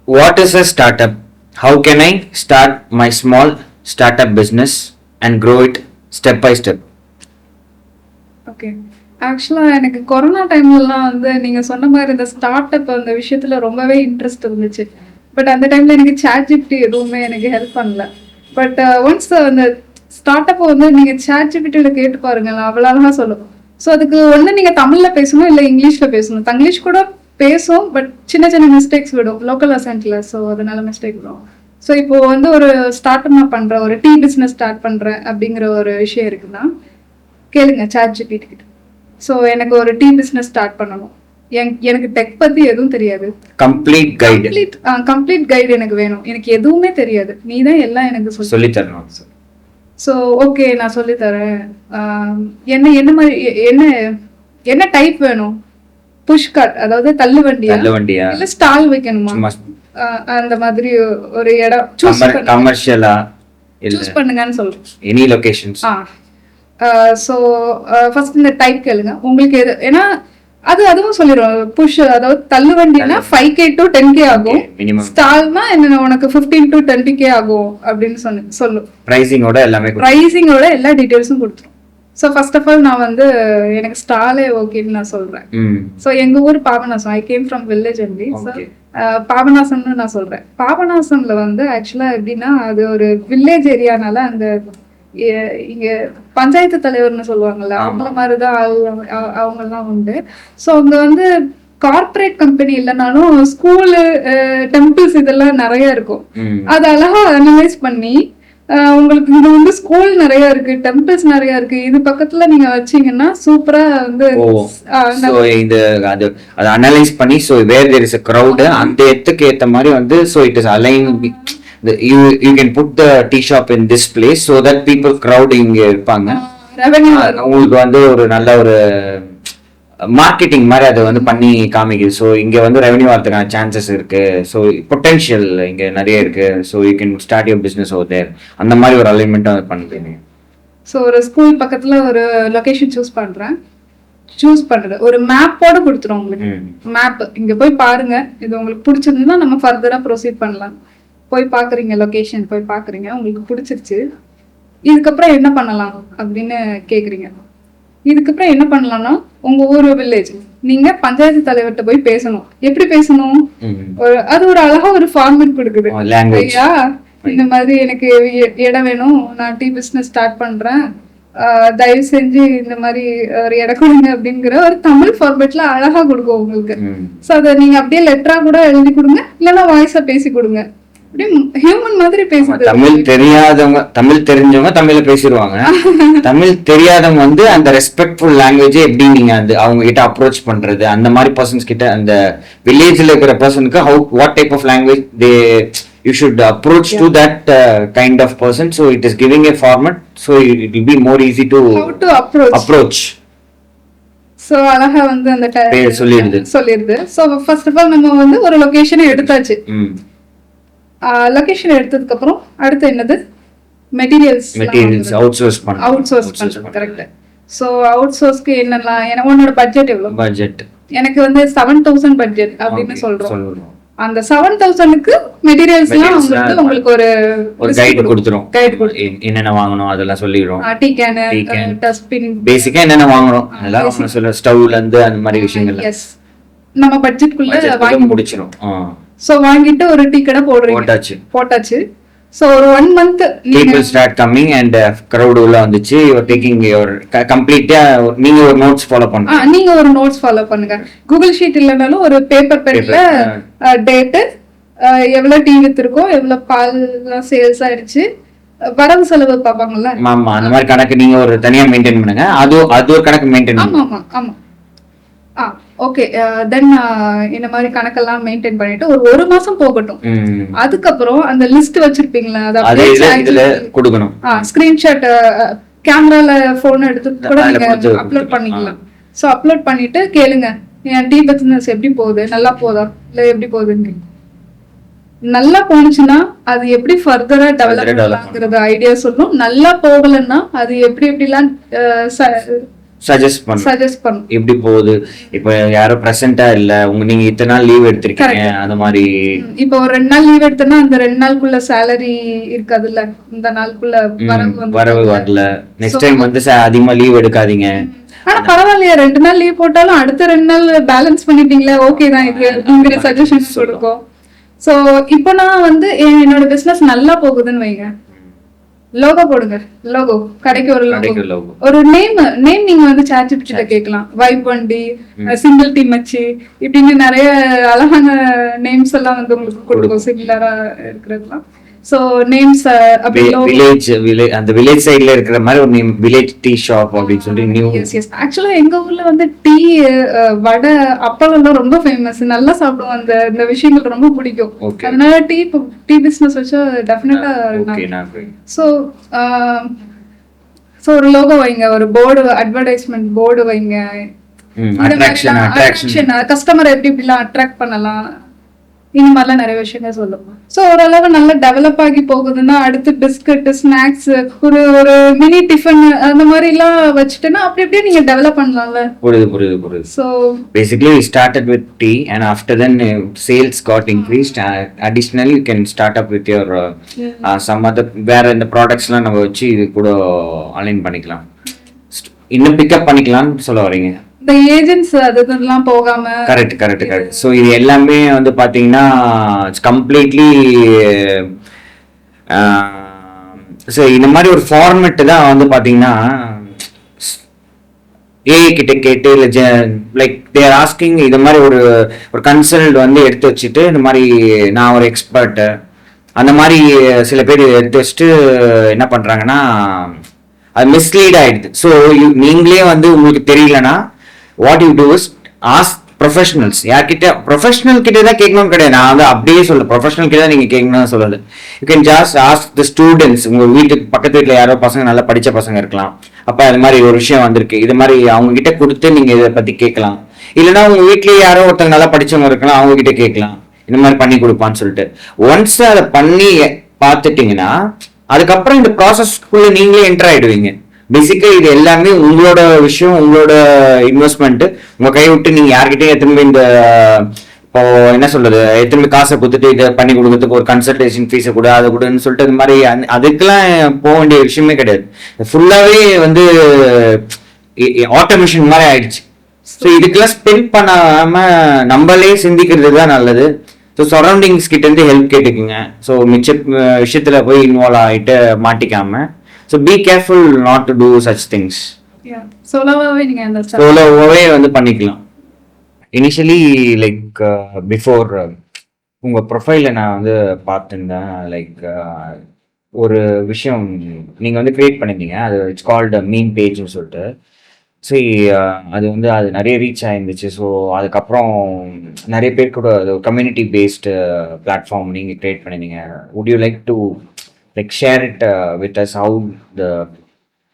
what is a startup? How can I start my small startup business and grow it step by step? Okay, ஆக்சுவலா எனக்கு கொரோனா டைம்லலாம் வந்து நீங்க சொன்ன மாதிரி இந்த ஸ்டார்ட் அப் அந்த விஷயத்துல ரொம்பவே இன்ட்ரெஸ்ட் இருந்துச்சு. பட் அந்த டைம்ல எனக்கு சாட்ஜிபிடி எதுவுமே எனக்கு ஹெல்ப் பண்ணல. பட் ஒன்ஸ் அந்த ஸ்டார்ட் அப் வந்து நீங்க சாட்ஜிபிடியில கேட்டு பாருங்க, அவ்வளோ அழகா சொல்லும். ஸோ அதுக்கு ஒன்று நீங்க தமிழ்ல பேசணும், இல்லை இங்கிலீஷ்ல பேசணும். தங்கிலீஷ் கூட பேசும், பட் சின்ன சின்ன மிஸ்டேக்ஸ் விடும் லோக்கல் அசென்ட்ல. ஸோ அதனால மிஸ்டேக் விடும். ஸோ இப்போ வந்து ஒரு ஸ்டார்ட் அப் நான் பண்றேன், ஒரு டீ பிஸ்னஸ் ஸ்டார்ட் பண்றேன் அப்படிங்கிற ஒரு விஷயம் இருக்குன்னா கேளுங்க சாட்ஜிபிடி கிட்ட. ஸோ எனக்கு ஒரு டீ பிஸ்னஸ் ஸ்டார்ட் பண்ணணும், எனக்கு டெக் பத்தி எதுவும் தெரியாது, கம்ப்ளீட் கைடு எனக்கு வேணும், எனக்கு எதுவுமே தெரியாது, நீ தான் எல்லாம் எனக்கு சொல்லி தரணும். ஸோ ஓகே, நான் சொல்லி தரேன். என்ன மாதிரி என்ன டைப் வேணும், புஷ் கார்ட் அதாவது தள்ளு வண்டியா இல்ல ஸ்டால் வைக்கணுமா, அந்த மாதிரி ஒரு இடம் சூஸ் பண்ணுங்கன்னு சொல்றேன். Any locations. ஸோ ஃபர்ஸ்ட் இந்த டைப் கேளுங்க உங்களுக்கு எது. ஏன்னா அதுவும் சொல்லிடுவோம். புஷ் அதாவது தள்ளு வண்டினா 5K to 10K ஆகும், ஸ்டால்னா என்ன உனக்கு 15 to 20K ஆகும் அப்படின்னு சொல்லும். பிரைசிங்கோட எல்லா டீடைல்ஸும் கொடுத்துரும். ஸோ ஃபர்ஸ்ட் ஆஃப் ஆல் நான் வந்து எனக்கு ஸ்டாலே ஓகேன்னு நான் சொல்றேன். ஸோ எங்க ஊர் Papanasam, I came from village only. So பாபநாசம்னு நான் சொல்றேன். பாபநாசம்ல வந்து ஆக்சுவலா எப்படின்னா அது ஒரு வில்லேஜ் ஏரியானால அந்த இங்க பஞ்சாயத்து தலைவர்னு சொல்லுவாங்கல்ல, அவங்கள மாதிரிதான் அவங்கெல்லாம் உண்டு. ஸோ அங்க வந்து கார்ப்பரேட் கம்பெனி இல்லைனாலும் ஸ்கூலு, டெம்பிள்ஸ் இதெல்லாம் நிறைய இருக்கும். அது அழகா அனலைஸ் பண்ணி உங்களுக்கு இது வந்து ஸ்கூல் நிறைய இருக்கு, டெம்பிள்ஸ் நிறைய இருக்கு, இது பக்கத்துல நீங்க வச்சீங்கன்னா சூப்பரா வந்து இது அது அனலைஸ் பண்ணி so where there is a crowd அந்த இடத்துக்கு ஏத்த மாதிரி வந்து so it is align you can put the tea shop in this place so that people crowd இங்க இருப்பாங்க. உங்களுக்கு வந்து ஒரு நல்ல ஒரு மார்க்கெட்டிங் மாதிரி அதை வந்து பண்ணி காமிக்குது. ஸோ இங்க வந்து ரெவன்யூ வரதுக்கான சான்சஸ் இருக்கு, ஸோ பொட்டன்ஷியல் இங்க நிறைய இருக்கு, so you can start your business over there. அந்த மாதிரி ஒரு அலைன்மெண்ட் பண்ணுறீங்க. ஸோ ஒரு ஸ்கூல் பக்கத்துல ஒரு லொகேஷன் சூஸ் பண்றது ஒரு மேப்போட கொடுத்துரும் உங்களுக்கு. மேப் இங்க போய் பாருங்க, இது உங்களுக்கு பிடிச்சிருந்தா நம்ம ஃபர்தரா ப்ரொசீட் பண்ணலாம். போய் பாக்குறீங்க, லொகேஷன் போய் பாக்குறீங்க, உங்களுக்கு பிடிச்சிருச்சு, இதுக்கப்புறம் என்ன பண்ணலாம் அப்படின்னு கேக்குறீங்க. இதுக்கப்புறம் என்ன பண்ணலாம்னா உங்க ஊர் வில்லேஜ் நீங்க பஞ்சாயத்து தலைவர்கிட்ட போய் பேசணும். எப்படி பேசணும்? அது ஒரு அழகா ஒரு ஃபார்மேட் கொடுக்குது. ஐயா இந்த மாதிரி எனக்கு இடம் வேணும், நான் டீ பிசினஸ் ஸ்டார்ட் பண்றேன், தயவு செஞ்சு இந்த மாதிரி ஒரு இடம் கொடுங்க அப்படிங்கிற ஒரு தமிழ் ஃபார்மேட்ல அழகா கொடுக்கும் உங்களுக்கு. சோ அதை நீங்க அப்படியே லெட்டரா கூட எழுதி கொடுங்க, இல்லைன்னா வாய்ஸா பேசி கொடுங்க. ஹியூமன் மாதிரி பேசுது. தமிழ் தெரியாதவங்க, தமிழ் தெரிஞ்சவங்க தமிழ்ல பேசிடுவாங்க. தமிழ் தெரியாதவங்க வந்து அந்த ரெஸ்பெக்ட்ஃபுல் லாங்குவேஜ் எப்படி நீங்க அது அவங்க கிட்ட அப்ரோச் பண்றது, அந்த மாதிரி பர்சன்ஸ் கிட்ட, அந்த வில்லேஜ்ல இருக்கிற பர்சனுக்கு what type of language they you should approach to that kind of person. So it is giving a format, so it will be more easy to how to approach. So அழகா வந்து அந்த சொல்லிடுது. So first of all நம்ம வந்து ஒரு லொகேஷனை எடுத்தாச்சு. Location எடுத்ததுக்கு அப்புறம் அடுத்து என்னது? மெட்டீரியல்ஸ் அவுட்சோர்ஸ் பண்றது. கரெக்ட். சோ அவுட்சோர்ஸ்க்கு என்னலாம், எனக்கு உன்னோட பட்ஜெட் எவ்வளவு? பட்ஜெட் எனக்கு வந்து 7000 பட்ஜெட் அப்படின்னு சொல்றோம். அந்த 7000க்கு மெட்டீரியல்ஸ் எல்லாம் வந்து உங்களுக்கு ஒரு கைட் கொடுத்துரும். என்னென்ன வாங்கணும் அதெல்லாம் சொல்லிடுறோம். டீ கேன், டஸ்ட்பின், பேசிக்கா என்னென்ன வாங்கணும் அதெல்லாம் சொல்ல, ஸ்டவ்ல இருந்து அந்த மாதிரி விஷயங்கள் எஸ் நம்ம பட்ஜெட்குள்ள வாங்கி முடிச்சிரும். சோ வாங்கிட்டு ஒரு டீ கடை போட்டாச்சு. So ஒரு 1 month people start coming and crowd உள்ள வந்துச்சு. you are taking your completely நீங்க ஒரு நோட்ஸ் ஃபாலோ பண்ணுங்க. கூகுள் ஷீட் இல்லனாலும் ஒரு பேப்பர் பென்ல டேட், எவ்வளவு டீ வித்திருக்கோம், எவ்வளவு பால் சேல்ஸ் ஆயிடுச்சு, வரவு செலவு பாப்பாங்கல்ல, ஆமா அந்த மாதிரி கணக்கு நீங்க ஒரு தனியா மெயின்டைன் பண்ணுங்க. அது ஒரு கணக்கு மெயின்டைன் பண்ணுங்க. ஆமா ஓகே. தென் இந்த மாதிரி கணக்கெல்லாம் மெயின்டைன் பண்ணிட்டு ஒரு மாசம் போகட்டும். அதுக்கப்புறம் அந்த லிஸ்ட் வச்சிருப்பீங்களா, அதை கொடுக்கணும். ஸ்கிரீன்ஷாட் கேமரால போன் எடுத்து கூட நீங்க அப்லோட் பண்ணிக்கலாம். சோ அப்லோட் பண்ணிட்டு கேளுங்க, என் டீ பிசினஸ் எப்படி போகுது, நல்லா போதா இல்ல எப்படி போகுதுன்னு. நல்லா போனுச்சுன்னா அது எப்படி ஃபர்தரா டெவலப் பண்ணலாம்ங்கறது ஐடியா சொல்லும். நல்லா போகலன்னா அது எப்படிலாம் சஜஸ்ட் பண்ணும் எப்படி போகுது. இப்ப யாரும் பிரசன்டா இல்ல, நீங்க இத்தனை நாள் லீவ் எடுத்திருக்கீங்க, அந்த மாதிரி இப்ப ஒரு 2 நாள் லீவ் எடுத்தனா அந்த 2 நாளுக்குள்ள சேலரி இருக்காதுல்ல, இந்த நாளுக்குள்ள வரவு வரல, நெக்ஸ்ட் டைம் வந்து அதிகமா லீவ் எடுக்காதீங்க. ஆனா பரவாயில்லையா, 2 நாள் லீவ் போட்டாலும் அடுத்த 2 நாள் பேலன்ஸ் பண்ணிட்டீங்களா, ஓகே தான் இது சஜஷன்ஸ் கொடுக்கும். சோ இப்போ நான் வந்து என்னோட பிசினஸ் நல்லா போகுதுன்னு வைங்க, லோகோ போடுங்க. லோகோ கடைக்கு ஒரு லோகோ, ஒரு நேம் நீங்க வந்து சாட்ஜிபிடி கிட்ட கேட்கலாம். வைப் வண்டி, சிங்கிள் டீ மச்சி, இப்படின்னு நிறைய அழகான நேம்ஸ் எல்லாம் வந்து உங்களுக்கு கொடுக்கும், சிமிலரா இருக்கிறதுலாம். சோ நேம்ஸ் வில்லேஜ் அந்த வில்லேஜ் சைடுல இருக்கிற மாதிரி ஒரு நேம், வில்லேஜ் டீ ஷாப் அப்படின்னு சொல்லி நியூ. எஸ் ஆக்சுவலா எங்க ஊர்ல வந்து டீ, வடை, அப்பளம் எல்லாம் ரொம்ப ஃபேமஸ், நல்லா சாப்பிடுவோம். இந்த விஷயங்கள் ரொம்ப பிடிக்கும். அதனால டீ பிசினஸ் வச்சா டெஃபினட்டா. சோ ஒரு லோகோ வைங்க, ஒரு போர்டு, அட்வர்டைஸ்மெண்ட் போர்டு வைங்க. கஸ்டமர் எப்படி இப்படிலாம் அட்ராக்ட் பண்ணலாம், இந்த மாதிரிலாம் நிறைய விஷயங்கள் சொல்லுவோம். ஸோ ஓரளவு நல்லா டெவலப் ஆகி போகுதுன்னா அடுத்து பிஸ்கட், ஸ்நாக்ஸ், ஒரு மினி டிஃபன் அந்த மாதிரி எல்லாம் வச்சுட்டேன்னா அப்படி அப்படியே நீங்க டெவலப் பண்ணலாம்ல. புரியுது. So basically we started with tea and after then sales got increased. Additionally you can start up with your some other வேற இந்த ப்ராடக்ட்ஸ்லாம் நம்ம வச்சு இது கூட அலைன் பண்ணிக்கலாம், இன்னும் பிக்கப் பண்ணிக்கலாம்னு சொல்ல வரீங்க. இந்த ஏஜென்ட்ஸ் அதெல்லாம் போகாம. கரெக்ட். ஸோ இது எல்லாமே வந்து பாத்தீங்கன்னா கம்ப்ளீட்லி ஸோ இந்த மாதிரி ஒரு ஃபார்மெட்டு தான் வந்து பார்த்தீங்கன்னா ஏஐ கிட்ட கேட்டு இல்லை லைக் தேர் ஆஸ்கிங் இது மாதிரி ஒரு ஒரு கன்சல்ட் வந்து எடுத்து வச்சுட்டு இந்த மாதிரி நான் ஒரு எக்ஸ்பர்ட்டு அந்த மாதிரி சில பேர் எடுத்து வச்சுட்டு என்ன பண்ணுறாங்கன்னா அது மிஸ்லீட் ஆயிடுது. ஸோ நீங்களே வந்து உங்களுக்கு தெரியலனா what you do is ask professionals. யார்கிட்ட ப்ரொஃபஷனல் கிட்ட தான் கேட்கணும்னு கிடையாது, நான் வந்து அப்படியே சொல்ல ப்ரொஃபஷனல் கிட்ட தான் நீங்கள் கேட்கணும்னு சொல்லுது. You can just ask the students. உங்கள் வீட்டுக்கு பக்கத்து வீட்டில் யாரோ பசங்க நல்லா படித்த பசங்க இருக்கலாம், அப்போ அது மாதிரி ஒரு விஷயம் வந்திருக்கு, இது மாதிரி அவங்க கிட்ட கொடுத்து நீங்கள் இதை பற்றி கேட்கலாம். இல்லைனா உங்கள் வீட்லேயே யாரோ ஒருத்தங்க நல்லா படித்தவங்க இருக்கலாம், அவங்க கிட்ட கேட்கலாம் இந்த மாதிரி பண்ணி கொடுப்பான்னு சொல்லிட்டு. ஒன்ஸ் அதை பண்ணி பார்த்துட்டீங்கன்னா அதுக்கப்புறம் இந்த ப்ராசஸ்க்குள்ள நீங்களே என்டர் ஆயிடுவீங்க. பேசிக்கா இது எல்லாமே உங்களோட விஷயம், உங்களோட இன்வெஸ்ட்மெண்ட். உங்க கையை விட்டு நீங்க யார்கிட்டயும் திரும்ப இந்த இப்போ என்ன சொல்றது திரும்ப காசை கொடுத்துட்டு இதை பண்ணி கொடுக்கறதுக்கு ஒரு கன்சல்டேஷன் ஃபீஸை கூட அதை கூடன்னு சொல்லிட்டு இது மாதிரி அதுக்கெல்லாம் போக வேண்டிய விஷயமே கிடையாது. ஃபுல்லாவே வந்து ஆட்டோமேஷன் மாதிரி ஆயிடுச்சு. ஸோ இதுக்கெல்லாம் ஸ்பெண்ட் பண்ணாம நம்மளே சிந்திக்கிறது தான் நல்லது. ஸோ சரௌண்டிங்ஸ் கிட்ட இருந்து ஹெல்ப் கேட்டுக்குங்க. ஸோ மிச்ச விஷயத்துல போய் இன்வால்வ் ஆகிட்டு மாட்டிக்காம. So be careful not to do such things. சோலோவாகவே வந்து பண்ணிக்கலாம். இனிஷியலி லைக் பிஃபோர் உங்கள் ப்ரொஃபைலில் நான் வந்து பார்த்துருந்தேன். லைக் ஒரு விஷயம் நீங்கள் வந்து க்ரியேட் பண்ணியிருந்தீங்க, அது இட்ஸ் கால்டு மீம் பேஜ்னு சொல்லிட்டு. சரி, அது வந்து அது நிறைய ரீச் ஆயிருந்துச்சு. ஸோ அதுக்கப்புறம் நிறைய பேர் கூட அது கம்யூனிட்டி பேஸ்டு பிளாட்ஃபார்ம் நீங்கள் க்ரியேட் பண்ணியிருந்தீங்க. Would you like to like share it with us how the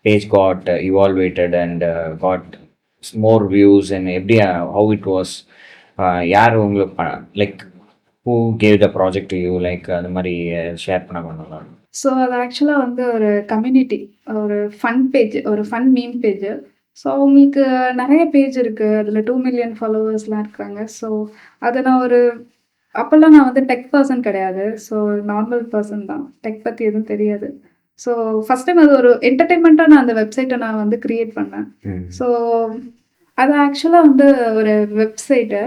page got evolved and got more views and எப்படி ஹவு இட் வாஸ், யார் உங்களுக்கு like who gave the project to you, like அந்த மாதிரி share பண்ணலாம். So அது ஆக்சுவலாக வந்து ஒரு கம்யூனிட்டி, ஒரு ஃபன் பேஜ், ஒரு ஃபன் மீம் பேஜ். ஸோ அவங்களுக்கு நிறைய பேஜ் இருக்குது, அதில் 2 மில்லியன் ஃபாலோவர்ஸ்லாம் இருக்காங்க. ஸோ அதை நான் அப்போல்லாம் நான் வந்து டெக் பர்சன் கிடையாது. ஸோ நார்மல் பர்சன் தான், டெக் பற்றி எதுவும் தெரியாது. ஸோ ஃபஸ்ட் டைம் அது ஒரு என்டர்டெயின்மெண்ட்டாக நான் அந்த வெப்சைட்டை நான் வந்து க்ரியேட் பண்ணேன். ஸோ அது ஆக்சுவலாக வந்து ஒரு வெப்சைட்டு.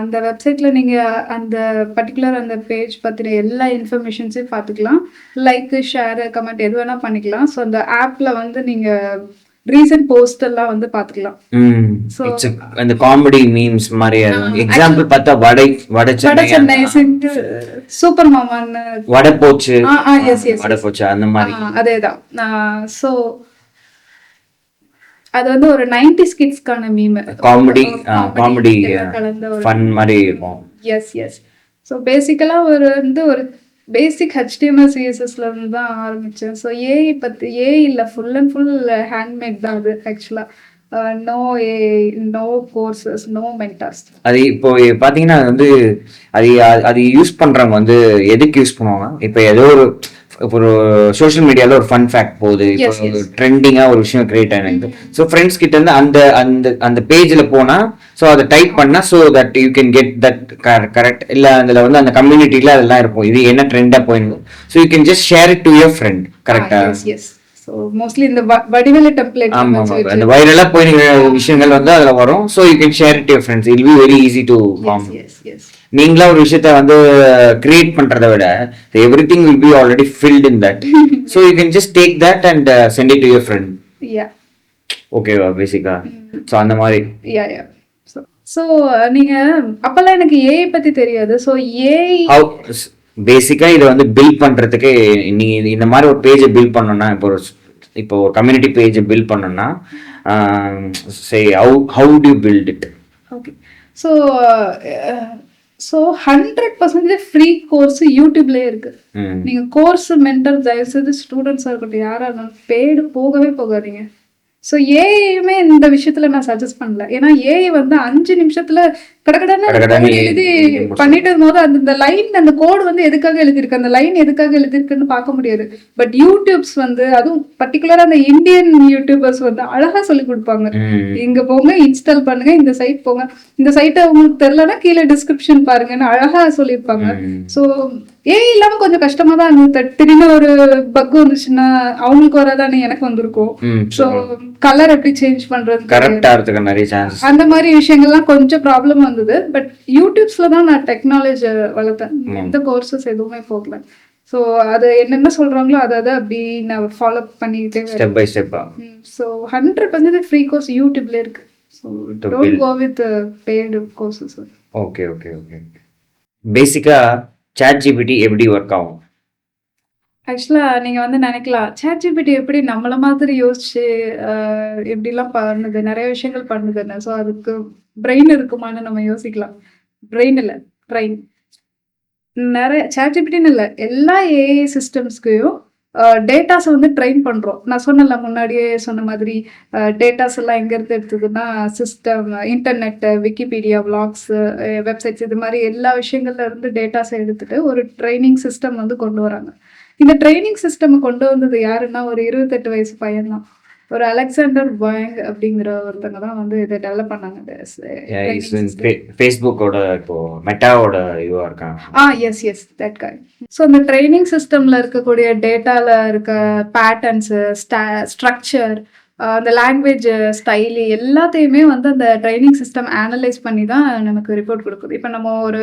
அந்த வெப்சைட்டில் நீங்கள் அந்த பர்டிகுலர் அந்த பேஜ் பற்றின எல்லா இன்ஃபர்மேஷன்ஸையும் பார்த்துக்கலாம். லைக்கு, ஷேரு, கமெண்ட் எது வேணால் பண்ணிக்கலாம். ஸோ அந்த ஆப்பில் வந்து நீங்கள் ரீசன்ட் போஸ்ட் எல்லாம் வந்து பாத்துக்கலாம். சோ அந்த காமெடி மீம்ஸ் மாதிரி எக்ஸாம்பிள் பார்த்தா வட சென்னை சூப்பர் மாமான்னு வட போச்சு வட போச்சு அந்த மாதிரி அதேதான். சோ அது வந்து ஒரு 90s கிட்ஸ்க்கான மீம், காமெடி கலந்த ஒரு ஃபன் மாதிரி இருக்கும். எஸ். சோ பேசிக்கலா ஒரு பேசிக் HTML CSSல இருந்து தான் ஆரம்பித்தேன். ஸோ ஏஐ பற்றி ஏஐ இல்லை, ஃபுல் அண்ட் ஃபுல் ஹேண்ட்மேட் தான் அது ஆக்சுவலாக. No AI, no courses, no mentors. அது இப்போ பார்த்தீங்கன்னா அது வந்து அது யூஸ் பண்ணுறவங்க வந்து எதுக்கு யூஸ் பண்ணுவாங்க? இப்போ ஏதோ ஒரு சோஷியல் மீடியாவில் ஒரு ஃபன் ஃபேக்ட் போகுது, இப்போ ட்ரெண்டிங்காக ஒரு விஷயம் கிரியேட் ஆகிருக்கு. ஸோ ஃப்ரெண்ட்ஸ் கிட்ட இருந்து அந்த பேஜில் போனால் ஸோ அதை டைப் பண்ணால் so that you can get that correct. இல்லை அதில் வந்து அந்த கம்யூனிட்டியில் அதெல்லாம் இருக்கும், இது என்ன ட்ரெண்டாக போயிருந்தோம். So you can just share it to your friend. கரெக்டாக? ஸோ மோஸ்ட்லி இந்த வடிவேலு டெம்ப்ளேட், அந்த வைரலாக போயிருக்கிற விஷயங்கள் வந்து அதில் வரும். So you can share it your friends. It will be very easy to form. நீங்களா ஒரு விஷயத்த வந்து கிரியேட் பண்றதை விட everything will be already filled in that. So you can just take that and send it to your friend. ஓகேவா பேசிக்கா? So அந்த மாதிரி. ஸோ நீங்க அப்பெல்லாம் எனக்கு ஏஐ பத்தி தெரியாது. ஸோ ஏஐ பேசிக்கா இதை வந்து பில்ட் பண்றதுக்கு நீ இந்த மாதிரி ஒரு பேஜை பில்ட் பண்ணணும்னா, இப்போ ஒரு கம்யூனிட்டி பேஜை பில்ட் பண்ணணும்னா say how do you build it? Okay. So 100% free course யூடியூப்லேயே இருக்கு. நீங்க கோர்ஸ் மென்டர் தயவுசெய்து ஸ்டூடெண்ட்ஸாக இருக்கட்டும், யாராக இருந்தாலும் பெய்டு போகவே போகாதீங்க. ஸோ ஏஐயுமே இந்த விஷயத்துல நான் சஜஸ்ட் பண்ணல. ஏன்னா ஏஐ வந்து 5 நிமிஷத்துல கடகடன்னு எழுதி பண்ணிட்டு போது அந்த லைன், அந்த கோடு வந்து எதுக்காக எழுதிருக்கு, அந்த லைன் எதுக்காக எழுதிருக்குன்னு பார்க்க முடியாது. பட் யூடியூப்ஸ் வந்து, அதுவும் பர்டிகுலரா அந்த இந்தியன் யூடியூபர்ஸ் வந்து அழகா சொல்லி கொடுப்பாங்க. இங்க போங்க, இன்ஸ்டால் பண்ணுங்க, இந்த சைட் போங்க, இந்த சைட்டை உங்களுக்கு தெரியலன்னா கீழே டிஸ்கிரிப்ஷன் பாருங்கன்னு அழகா சொல்லியிருப்பாங்க. ஸோ ஏஐ இல்லாம கொஞ்சம் கஷ்டமா தான் இருந்தது. திடீர்னு ஒரு பக் வந்துச்சுன்னா அவங்களுக்கு வராதானே எனக்கு வந்திருக்கும். ஸோ கலர் எப்படி சேஞ்ச் பண்றது, அந்த மாதிரி விஷயங்கள்லாம் கொஞ்சம் ப்ராப்ளம் வந்தது. பட் யூடியூப்ஸ்ல தான் நான் டெக்னாலஜி வளர்த்தேன். எந்த கோர்சஸ் எதுவுமே போகல. ஸோ அது என்னென்ன சொல்கிறாங்களோ அதை அப்படி நான் ஃபாலோ பண்ணிக்கிட்டே வரேன். ஸ்டெப் பை ஸ்டெப்பா. ஸோ 100% ஃப்ரீ கோர்ஸ் யூடியூப்ல இருக்கு. So don't go with paid courses. Okay okay okay. பேசிக்கா ChatGPT எப்படி ஒர்க் ஆகும்? ஆக்சுவலாக நீங்கள் வந்து நினைக்கலாம் ChatGPT எப்படி நம்மள மாதிரி யோசிச்சு எப்படிலாம் பண்ணுது, நிறைய விஷயங்கள் பண்ணுதுன்னு. ஸோ அதுக்கு பிரெயின் இருக்குமான்னு நம்ம யோசிக்கலாம். பிரெயின் இல்லை, பிரெயின் நிறைய ChatGPTன்னு இல்லை, எல்லா ஏஐ சிஸ்டம்ஸ்க்கையும் டேட்டாஸை வந்து ட்ரெயின் பண்ணுறோம். நான் சொன்னல முன்னாடியே சொன்ன மாதிரி டேட்டாஸ் எல்லாம் எங்கேருந்து எடுத்ததுன்னா system, internet, Wikipedia, blogs, websites, இது மாதிரி எல்லா விஷயங்கள்ல இருந்து டேட்டாஸை எடுத்துட்டு ஒரு ட்ரைனிங் சிஸ்டம் வந்து கொண்டு வராங்க. இந்த ட்ரைனிங் சிஸ்டம் கொண்டு வந்தது யாருன்னா ஒரு 28 வயசு பையன் தான். ஒரு அலெக்சாண்டர் வாங் அப்படிங்கிற ஒருத்தங்க தான் வந்து இதை டெவலப் பண்ணாங்க. ஃபேஸ்புக்கோட இப்போ மெட்டாவோட இதுவா இருக்காங்க. எஸ் தட் காய். ஸோ இந்த ட்ரைனிங் சிஸ்டம்ல இருக்கக்கூடிய டேட்டால இருக்க பேட்டர்ன்ஸு, ஸ்ட்ரக்சர், அந்த லாங்குவேஜ் ஸ்டைலு எல்லாத்தையுமே வந்து அந்த ட்ரைனிங் சிஸ்டம் அனலைஸ் பண்ணி தான் நமக்கு ரிப்போர்ட் கொடுக்குது. இப்போ நம்ம ஒரு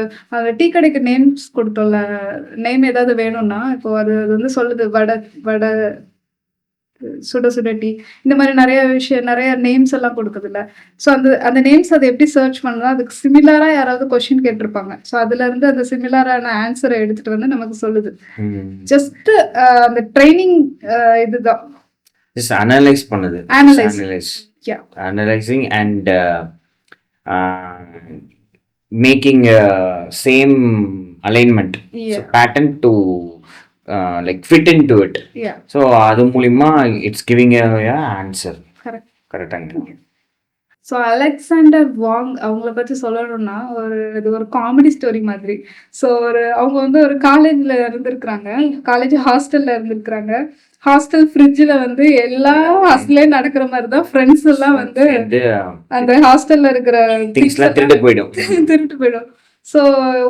டீ கடைக்கு நேம்ஸ் கொடுத்தோம்ல, நேம் ஏதாவது வேணும்னா இப்போ அது வந்து சொல்லுது வடை, சுட சுட டீ, இந்த மாதிரி நிறைய நேம்ஸ் எல்லாம் கொடுக்குதுல்ல. ஸோ அந்த நேம்ஸ் அதை எப்படி சர்ச் பண்ணலாம், அதுக்கு சிமிலரா யாராவது கொஸ்டின் கேட்டிருப்பாங்க. ஸோ அதுல இருந்து அந்த சிமிலரான ஆன்சரை எடுத்துட்டு வந்து நமக்கு சொல்லுது. ஜஸ்ட் அந்த ட்ரைனிங் இதுதான், ஜஸ்ட் அனலைஸ் பண்ணுது. Analysing and making same alignment pattern to like fit into it. So அது மூலமா it's giving a answer. கரெக்டாங்க. ஸோ அலெக்சாண்டர் வாங் அவங்கள பற்றி சொல்லணும்னா இது ஒரு காமெடி ஸ்டோரி மாதிரி. ஸோ அவங்க வந்து ஒரு காலேஜில் இருந்திருக்கிறாங்க, காலேஜ் ஹாஸ்டலில் இருந்திருக்கிறாங்க. ஹாஸ்டல் ஃப்ரிட்ஜில் வந்து எல்லா ஹாஸ்டல்லே நடக்கிற மாதிரி தான் ஃப்ரெண்ட்ஸ் எல்லாம் வந்து அந்த ஹாஸ்டலில் இருக்கிற திருட்டு போயிடும். ஸோ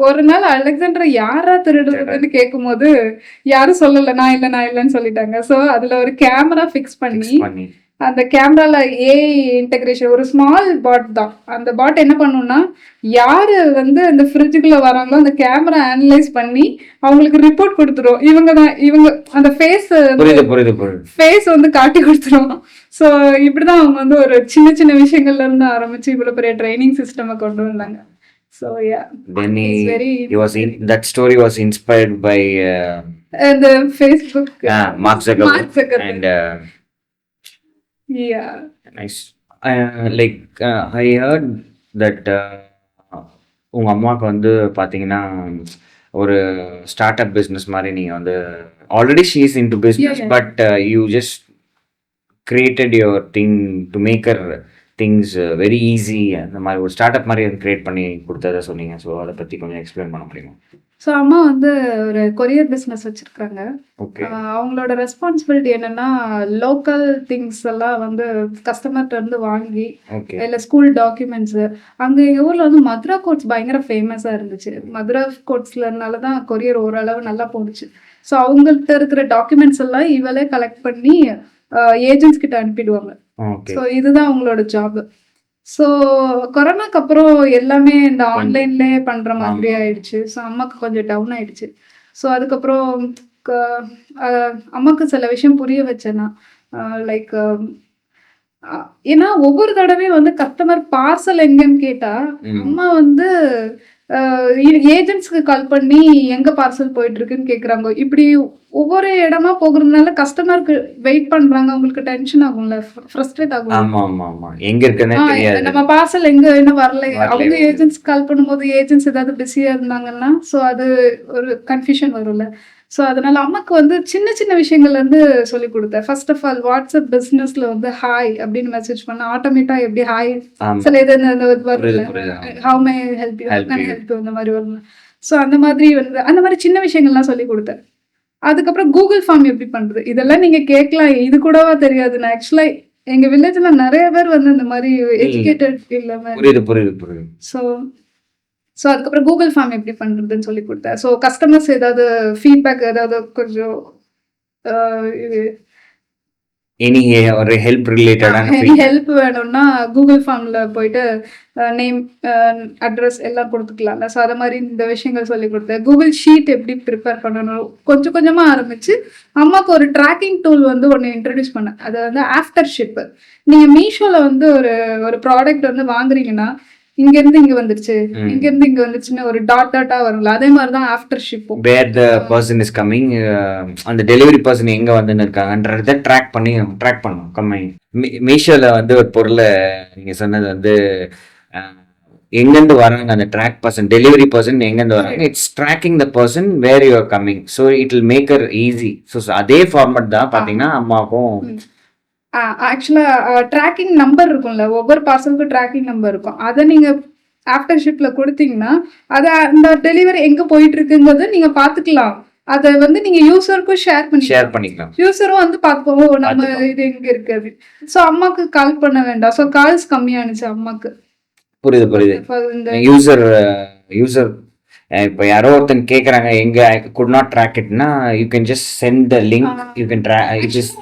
ஒரு நாள் அலெக்சாண்டர் யாரா திருடுறதுன்னு கேட்கும்போது யாரும் சொல்லலை, நான் இல்லைன்னு சொல்லிட்டாங்க. ஸோ அதில் ஒரு கேமரா ஃபிக்ஸ் பண்ணி அந்த கேமரால ஏஐ இன்டெகிரேஷன், ஒரு ஸ்மால் பாட் தான். அந்த பாட் என்ன பண்ணும்னா யாரு வந்து அந்த ஃப்ரிட்ஜுக்குள்ள வராங்களோ அந்த கேமரா அனலைஸ் பண்ணி அவங்களுக்கு ரிப்போர்ட் கொடுத்துரும். இவங்க அந்த ஃபேஸ் வந்து காட்டி கொடுத்துரும். ஸோ இப்படிதான் அவங்க வந்து ஒரு சின்ன விஷயங்கள்ல இருந்து ஆரம்பிச்சு இவ்வளவு பெரிய ட்ரைனிங் சிஸ்டம் கொண்டு வந்தாங்க. So yeah, then that story was inspired by the Facebook, Mark Zuckerberg. And yeah, nice. Like I heard that உங்க அம்மாவுக்கு வந்து பார்த்தீங்கன்னா ஒரு ஸ்டார்ட் அப் பிஸ்னஸ் மாதிரி நீங்கள் வந்து already she is into business, but you just created your thing to make her things very easy. அந்த மாதிரி ஒரு ஸ்டார்ட் அப் மாதிரி கிரியேட் பண்ணி கொடுத்ததை சொன்னீங்க. ஸோ அதை பற்றி கொஞ்சம் எக்ஸ்பிளைன் பண்ண முடியுமா? ஸோ அம்மா வந்து ஒரு கொரியர் பிஸ்னஸ் வச்சுருக்காங்க. ஓகே. அவங்களோட ரெஸ்பான்சிபிலிட்டி என்னென்னா லோக்கல் திங்ஸ் எல்லாம் வந்து கஸ்டமர்கிட்ட இருந்து வாங்கி, இல்லை ஸ்கூல் டாக்குமெண்ட்ஸு, அங்கே எங்கள் ஊரில் வந்து மதுரா கோட்ஸ் பயங்கர ஃபேமஸாக இருந்துச்சு. மதுரா கோட்ஸ்லனால தான் கொரியர் ஓரளவு நல்லா போணுச்சு. ஸோ அவங்கள்ட்ட இருக்கிற டாக்குமெண்ட்ஸ் எல்லாம் இவளே கலெக்ட் பண்ணி ஏஜென்ட்ஸ் கிட்ட அனுப்பிடுவாங்க. ஸோ இதுதான் அவங்களோட ஜாப். ஸோ கொரோனாக்கு அப்புறம் எல்லாமே இந்த ஆன்லைன்லேயே பண்ணுற மாதிரி ஆயிடுச்சு. ஸோ அம்மாவுக்கு கொஞ்சம் டவுன் ஆயிடுச்சு. ஸோ அதுக்கப்புறம் அம்மாவுக்கு சில விஷயம் புரிய வச்சேன்னா, லைக் ஏன்னா ஒவ்வொரு தடவையும் வந்து கஸ்டமர் பார்சல் எங்கன்னு கேட்டா அம்மா வந்து ஏஜென்ட்ஸ்க்கு கால் பண்ணி எங்க பார்சல் போயிட்டு இருக்குன்னு கேக்குறாங்க. இப்படி ஒவ்வொரு இடமா போகிறதுனால கஸ்டமருக்கு வெயிட் பண்றாங்க, அவங்களுக்கு டென்ஷன் ஆகும்ல, ஃப்ரஸ்ட்ரேட் ஆகும். நம்ம பார்சல் எங்க என்ன வரல, அவங்க ஏஜென்ட்ஸ் கால் பண்ணும்போது ஏஜென்ட்ஸ் ஏதாவது பிஸியா இருந்தாங்கன்னா ஸோ அது ஒரு கன்ஃபியூஷன் வரும்ல. ஸோ அதனால அம்மாக்கு வந்து சின்ன விஷயங்கள்ல இருந்து சொல்லி கொடுத்தேன். ஃபர்ஸ்ட் ஆஃப் ஆல் வாட்ஸ்அப் பிஸ்னஸ்ல வந்து ஹாய் அப்படின்னு மெசேஜ் பண்ண ஆட்டோமேட்டா எப்படி ஹாய் சில இது வரல, ஹவ் மே ஹெல்ப் யூ, இந்த மாதிரி வரல. ஸோ அந்த மாதிரி சின்ன விஷயங்கள்லாம் சொல்லி கொடுத்தேன். அதுக்கப்புறம் கூகுள் ஃபார்ம் எப்படி பண்றது, இதெல்லாம் நீங்க கேட்கலாம், இது கூடவா தெரியாது. நான் ஆக்சுவலா எங்க வில்லேஜ்ல நிறைய பேர் வந்து இந்த மாதிரி எஜுகேட்டட் இல்லாம. ஸோ அதுக்கப்புறம் கூகுள் ஃபார்ம் எப்படி பண்ணுறதுன்னு சொல்லி கொடுத்தேன். ஸோ கஸ்டமர்ஸ் ஏதாவது ஃபீட்பேக் ஏதாவது கொஞ்சம் இது எனி ஒரு ஹெல்ப் ரிலேட்டடான ஹெல்ப் வேணும்னா கூகுள் ஃபார்ம்ல போயிட்டு நேம் அட்ரஸ் எல்லாம் கொடுத்துக்கலாம்ல. ஸோ அதை மாதிரி இந்த விஷயங்கள் சொல்லி கொடுத்தேன். கூகுள் ஷீட் எப்படி ப்ரிப்பேர் பண்ணணும் கொஞ்சம் கொஞ்சமாக ஆரம்பிச்சு அம்மாவுக்கு ஒரு ட்ராக்கிங் டூல் வந்து ஒன்று இன்ட்ரடியூஸ் பண்ணேன். அது வந்து ஆஃப்டர் ஷிப். நீங்கள் மீஷோவில் வந்து ஒரு ப்ராடக்ட் வந்து வாங்குறீங்கன்னா இங்கேருந்து இங்கே வந்துருச்சு, இங்கேருந்து இங்கே வந்துருச்சுன்னு ஒரு டாட்டா வரும்ல, அதே மாதிரி தான் ஆஃப்டர் ஷிப்பும். Where the person is coming, அந்த டெலிவரி பர்சன் எங்கே வந்துன்னு இருக்காங்கன்றத ட்ராக் பண்ணணும். கம்மிங் மீஷோவில் வந்து ஒரு பொருளை நீங்கள் சொன்னது வந்து எங்கேருந்து வராங்க அந்த ட்ராக் பர்சன், டெலிவரி பர்சன் எங்கேருந்து வராங்க, it's tracking the person where you are coming. So it will make her easy. So அதே ஃபார்மட் தான் பார்த்தீங்கன்னா அம்மாவுக்கும். ஆக்சுவலாக ட்ராக்கிங் நம்பர் இருக்கும்ல, ஒவ்வொரு பார்சலுக்கும் ட்ராக்கிங் நம்பர் இருக்கும். அதை நீங்கள் ஆஃப்டர் ஷிப்ல கொடுத்தீங்கன்னா அதை அந்த டெலிவரி எங்கே போயிட்டு இருக்குங்கிறது நீங்கள் பார்த்துக்கலாம். அதை வந்து நீங்க யூசருக்கும் ஷேர் பண்ணிக்கலாம். யூசரும் வந்து பார்ப்போம் நம்ம இது எங்க இருக்கு அப்படின்னு. ஸோ அம்மாக்கு கால் பண்ண வேண்டாம். ஸோ கால்ஸ் கம்மியானுச்சு அம்மாக்கு. புரியுது. யூசர் இப்போ யாரோ ஒருத்தன் கேட்குறாங்க எங்க குட் நாட் ட்ராக் இட்னா you can just send the link, you can track.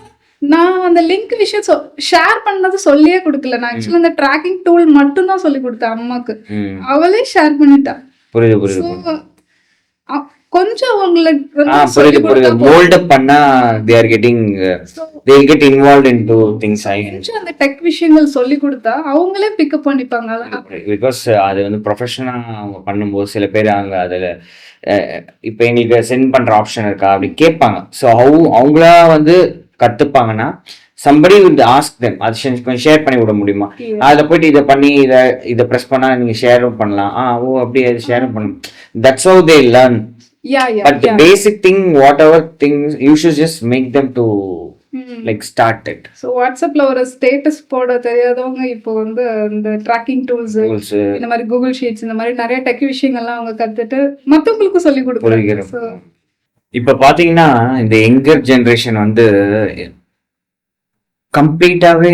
நான் அந்த லிங்க் விஷயம் ஷேர் பண்ணது சொல்லியே கொடுக்கல. நான் ஆக்சுவலா அந்த ட்ராக்கிங் டூல் மட்டும் தான் சொல்லி கொடுத்தேன் அம்மாக்கு. அவளே ஷேர் பண்ணிட்டா. புரியுது. கொஞ்சம் உங்களுக்கு மோல்ட் அப் பண்ணா they are getting they will get involved into things. கொஞ்சம் அந்த டெக் விஷயங்கள் சொல்லி கொடுத்தா அவங்களே பிக்கப் பண்ணிப்பாங்க. பிகாஸ் அது வந்து ப்ரொஃபஷனா அவங்க பண்ணும்போது சில பேர் அவங்க அதில் இப்போ எங்களுக்கு சென்ட் பண்ற ஆப்ஷன் இருக்கா அப்படி கேட்பாங்க. ஸோ அவங்களா வந்து கத்துப்பாங்கன்னா somebody will ask them, அது கொஞ்சம் ஷேர் பண்ணி விட முடியுமா, அதில் போயிட்டு இதை பண்ணி இதை ப்ரெஸ் பண்ணா நீங்க ஷேரும் பண்ணலாம். ஓ அப்படி அது ஷேரும் பண்ணலாம். That's how they learn. But the basic thing, whatever things, you should just make them to like start it. So WhatsAppல ஒரு ஸ்டேட்டஸ் போட தெரியாதவங்க இப்போ வந்து இந்த ட்ராக்கிங் டூல்ஸ் இந்த மாதிரி கூகுள் ஷீட்ஸ் இந்த மாதிரி நிறைய டெக் விஷயங்கள்லாம் அவங்க கத்துட்டு மற்றவங்களுக்கும் சொல்லி கொடுக்குறாங்க. இப்போ பாத்தீங்கன்னா இந்த யங்கர் ஜெனரேஷன் வந்து கம்ப்ளீட்டாவே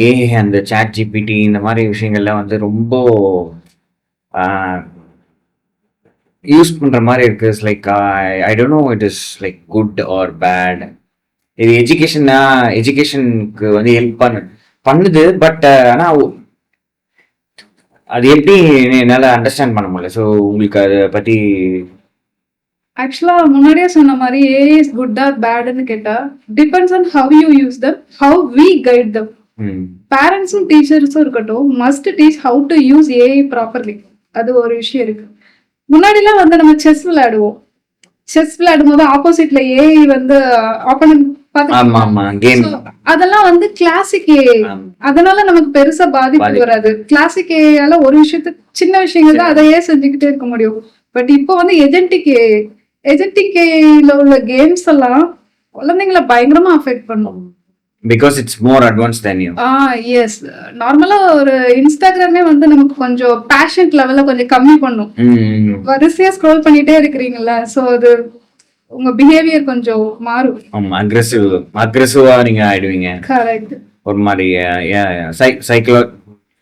ஏ அந்த சாட் ஜிபிடி இந்த மாதிரி விஷயங்கள்லாம் வந்து ரொம்ப யூஸ் பண்ற மாதிரி இருக்கு. It's like I don't know it is like good or bad. இது எஜுகேஷனுக்கு வந்து ஹெல்ப் பண்ணுது. பட் ஆனால் அது எப்படி என்னால் அண்டர்ஸ்டாண்ட் பண்ண முடியல. ஸோ உங்களுக்கு அதை பற்றி ஆக்சுவலா முன்னாடியே சொன்ன மாதிரி ஏஐ இஸ் குட் ஆர் பேட்னு கேட்டா depends on how you use them, how we guide them. பேரண்ட்ஸும் டீச்சர்ஸும் இருக்கட்டும் must teach how to use AI properly. அது ஒரு விஷயம் இருக்கு. முன்னாடிலாம் வந்து நம்ம செஸ் விளையாடும் போது ஆப்போசிட்ல ஏஐ வந்து அதெல்லாம் வந்து கிளாசிக் ஏஐ. அதனால நமக்கு பெருசா பாதிப்பு வராது. கிளாசிக் ஏஐயால ஒரு விஷயத்த சின்ன விஷயங்கள் தான் அதையே செஞ்சுக்கிட்டே இருக்க முடியும். பட் இப்போ வந்து எஜென்டிக் ஏஐல உள்ள கேம்ஸ் எல்லாம் குழந்தைங்களை பயங்கரமா அஃபெக்ட் பண்ணும். because it's more advanced than you. Yes. நார்மலா ஒரு இன்ஸ்டாகிராமே வந்து நமக்கு கொஞ்சம் பேஷன் லெவல்ல கொஞ்சம் கம்மி பண்ணும். வரிசையா ஸ்க்ரோல் பண்ணிட்டே இருக்கீங்கல்ல, சோ அது உங்க பிஹேவியர் கொஞ்சம் மாறும். ஆமா, அக்ரெசிவா நீங்க ஆயிடுவீங்க. கரெக்ட். ஒரு மாதிரி சைக்கோ